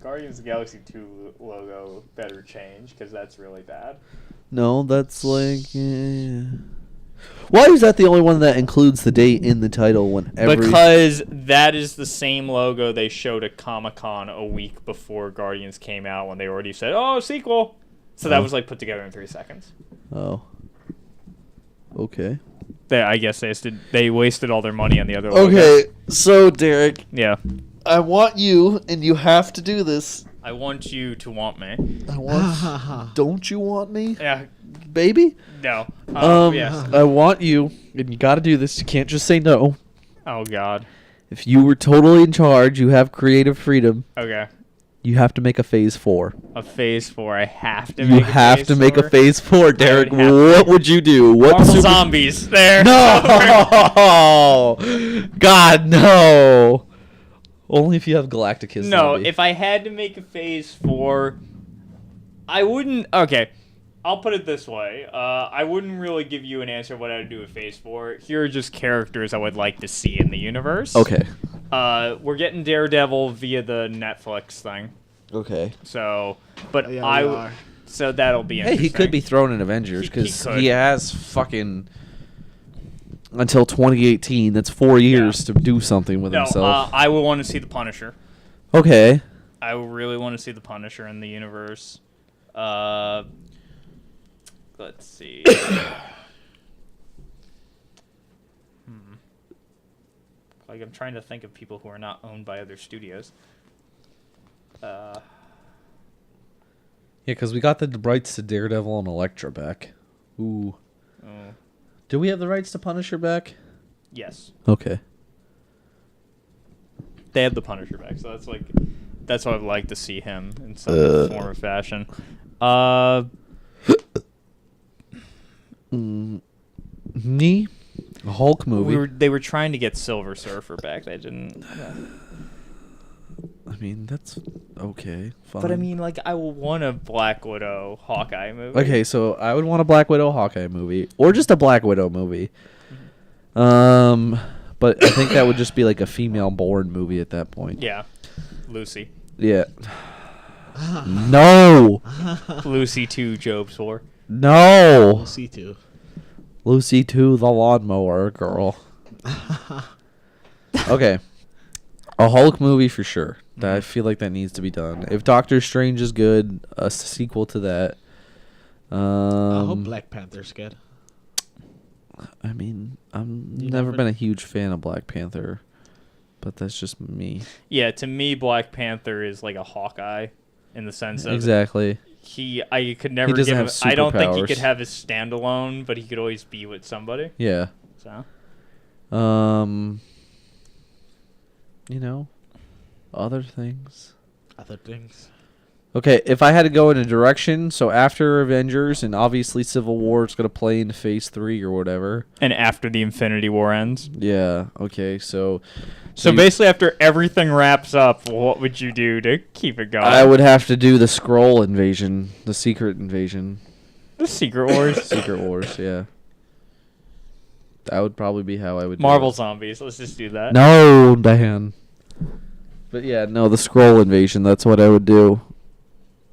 Guardians of the Galaxy 2 logo better change because that's really bad. No, that's like... Yeah. Why is that the only one that includes the date in the title when every... Because that is the same logo they showed at Comic-Con a week before Guardians came out when they already said, "Oh, sequel." So that was like put together in 3 seconds. Oh. Okay. I guess they wasted all their money on the other logo. Okay, so Derek, Yeah. I want you, and you have to do this. I want you to want me. I want... Don't you want me, Yeah. baby? No. Yes. I want you, and you gotta do this. You can't just say no. Oh, God. If you were totally in charge, you have creative freedom, Okay. you have to make a Phase 4. A Phase 4. I have to You make have to make a Phase 4, Derek. have to. What would you do? What Marvel super- Zombies. There. No! God, no! Only if you have Galacticus. No, zombie. if I had to make a Phase 4, I wouldn't... Okay, I'll put it this way. I wouldn't really give you an answer of what I would do with Phase 4. Here are just characters I would like to see in the universe. Okay. We're getting Daredevil via the Netflix thing. Okay. So, but Yeah, we are. So that'll be Hey, interesting. he could be thrown in Avengers He because could. he has fucking until 2018. That's 4 years to do something with No, himself. I would want to see the Punisher. Okay. I would really want to see the Punisher in the universe. Let's see. Like, I'm trying to think of people who are not owned by other studios. Yeah, because we got the rights to Daredevil and Elektra back. Ooh. Oh, Do we have the rights to Punisher back? yes, Okay. they have the Punisher back, so that's why I'd like to see him in some form or fashion. Me? A Hulk movie? They were trying to get Silver Surfer back. They didn't. I mean, that's okay. Fine. But I mean, like, I will want a Black Widow Hawkeye movie. Okay, so I would want a Black Widow Hawkeye movie, or just a Black Widow movie. But I think that would just be like a female-born movie at that point. Yeah, Lucy. Yeah. No. Lucy 2, Job's War. No. We'll see too. Lucy 2, the lawnmower girl. Okay. A Hulk movie for sure. I feel like that needs to be done. If Doctor Strange is good, a sequel to that. I hope Black Panther's good. I mean, I'm You never never- been a huge fan of Black Panther, but that's just me. Yeah, to me, Black Panther is like a Hawkeye, in the sense of Exactly. I could never doesn't give him. have I don't think he superpowers. could have his standalone, but he could always be with somebody. Yeah. So other things. Other things. Okay, if I had to go in a direction, so after Avengers and obviously Civil War, it's gonna play into Phase 3 or whatever. And after the Infinity War ends. Yeah. Okay. So Basically, after everything wraps up, what would you do to keep it going? I would have to do the Skrull invasion, the Secret Invasion, The Secret Wars. Secret Wars. Yeah. That would probably be how I would. Marvel do Zombies. Let's just do it. that. No, Dan. But yeah, no, the Skrull invasion. That's what I would do.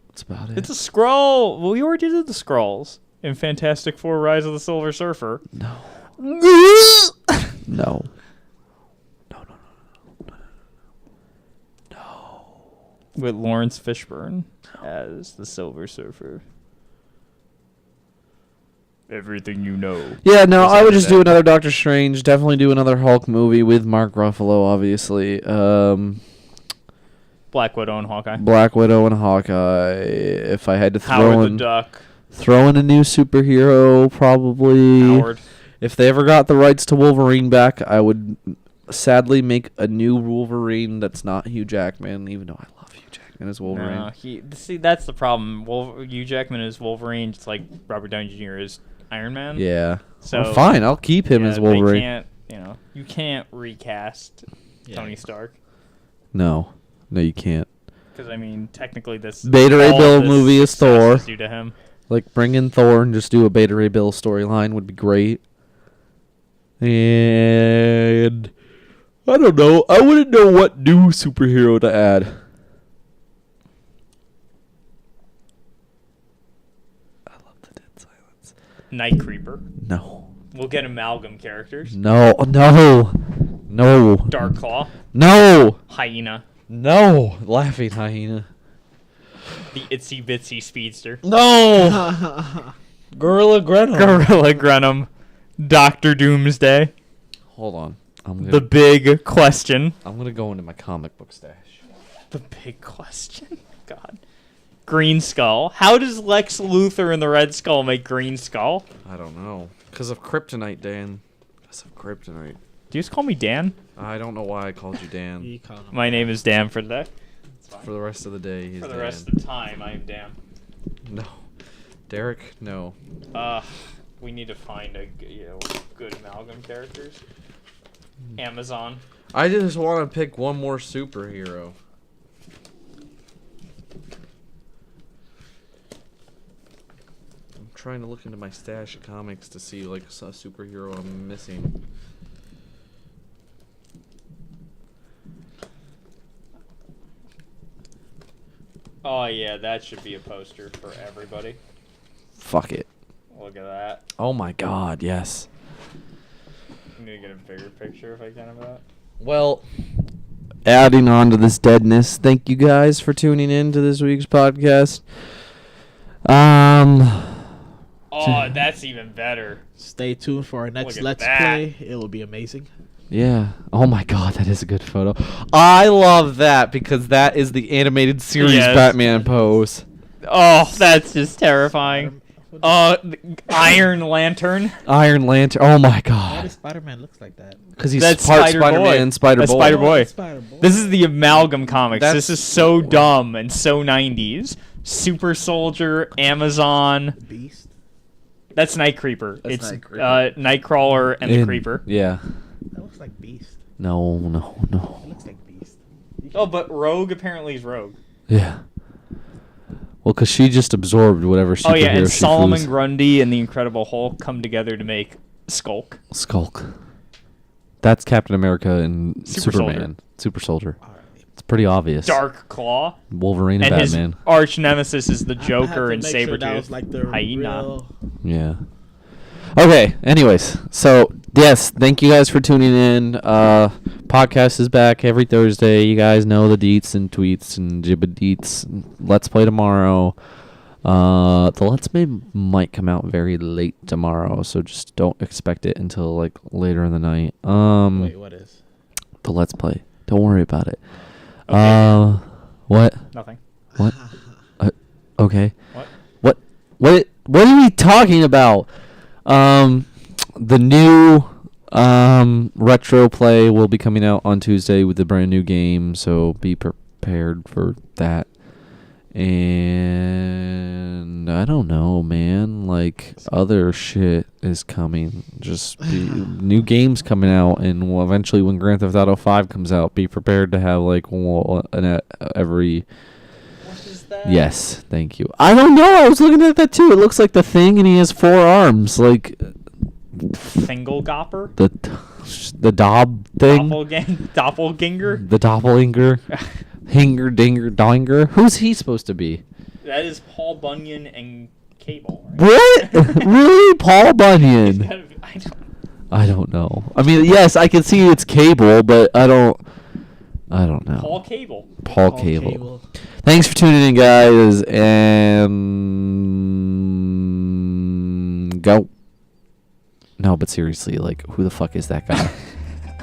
That's about it. It's a scroll. Well, we already did the scrolls in Fantastic Four: Rise of the Silver Surfer. No. No. No. With Lawrence Fishburne as the Silver Surfer. Everything you know. Yeah, no, Just I would like just that. do another Doctor Strange. Definitely do another Hulk movie with Mark Ruffalo, obviously. Black Widow and Hawkeye. Black Widow and Hawkeye. If I had to Howard the Duck. throw in a new superhero, probably. Howard. If they ever got the rights to Wolverine back, I would sadly make a new Wolverine that's not Hugh Jackman, even though I love Hugh Jackman as Wolverine. No, see, that's the problem. Hugh Jackman is Wolverine, just like Robert Downey Jr. is Iron Man. Yeah. So Well, fine, I'll keep him as Wolverine. You can't recast Tony Stark. No, you can't. Because, I mean, technically this... Beta Ray all of Bill this movie is success Thor. is due to him. Like, bring in Thor and just do a Beta Ray Bill storyline would be great. And... I don't know. I wouldn't know what new superhero to add. I love the dead silence. Night Creeper. No. We'll get amalgam characters. No. Dark Claw. No. Hyena. No. Laughing hyena. The Itsy Bitsy Speedster. No. Gorilla Gretel. Gorilla Grenum. Dr. Doomsday. Hold on. The big question. I'm gonna go into my comic book stash. The big question. God. Green Skull. How does Lex Luthor and the Red Skull make Green Skull? I don't know. Because of Kryptonite, Dan. Because of Kryptonite. Do you just call me Dan? I don't know why I called you Dan. You call him My name is Dan for today. For the rest of the day, he's For the Dan. rest of the time, I am Dan. No. Derek, no. We need to find good amalgam characters. Amazon. I just want to pick one more superhero. I'm trying to look into my stash of comics to see like a superhero I'm missing. Oh yeah, that should be a poster for everybody. Fuck it. Look at that. Oh my god, yes. I'm gonna get a bigger picture if I can of that. Well, adding on to this deadness, thank you guys for tuning in to this week's podcast. Oh, that's even better. Stay tuned for our next Look at Let's that. Play. It will be amazing. Yeah. Oh my god, that is a good photo. I love that because that is the animated series Yes. Batman pose. Oh, that's just terrifying. Iron Lantern. Iron Lantern. Oh my Why god. does Spider-Man looks like that? Because he's That's part Spider-Boy. Spider-Man and Spider-Boy. That's Spider-Boy. Spider-Boy. This is the amalgam comics. That's- This is so dumb and so 90s. Super Soldier, Amazon. Beast. That's Night Creeper. That's It's Night Creeper. Nightcrawler and the Creeper. Yeah. That looks like Beast. No. It looks like Beast. Oh, but Rogue apparently is Rogue. Yeah. Well, because she just absorbed whatever superhero Oh yeah, and she Solomon flew. Grundy and the Incredible Hulk come together to make Skulk. Skulk. That's Captain America and Super Superman. Soldier. Super Soldier. All right. It's pretty obvious. Dark Claw. Wolverine And and his Batman. arch nemesis is the I had Joker to and make sure that Sabretooth. was like the Hyena. real- Yeah. Okay, anyways. So, yes, thank you guys for tuning in. Podcast is back every Thursday. You guys know the deets and tweets and jibba-deets. Let's Play tomorrow. The Let's Play might come out very late tomorrow, so just don't expect it until, like, later in the night. Wait, what is? The Let's Play. Don't worry about it. Okay. What? Nothing. What? Okay. What? What are we talking about? The new Retro Play will be coming out on Tuesday with a brand new game, so be prepared for that. And I don't know, man. Like, other shit is coming. Just new games coming out, and eventually, when Grand Theft Auto 5 comes out, be prepared to have like every. What is that? Yes, thank you. I don't know. I was looking at that too. It looks like the Thing, and he has 4 arms, like Fingelgopper? the Dob thing. Doppelganger? The Doppelganger. Hinger Dinger Dinger. Who's he supposed to be? That is Paul Bunyan and Cable. Right? What? Really? Paul Bunyan? I I don't know. I mean, yes, I can see it's Cable, but I don't know. Paul Cable. Paul Cable. Thanks for tuning in, guys, and go. No, but seriously, like, who the fuck is that guy?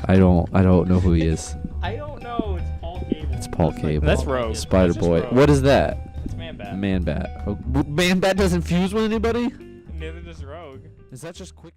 I don't know who he is. I don't know. It's Paul Cable. It's Paul Cable. That's Rogue. Spider That's just Boy. Rogue. What is that? It's Man-Bat. Man Bat. Oh, Man Bat doesn't fuse with anybody? Neither does Rogue. Is that just quick?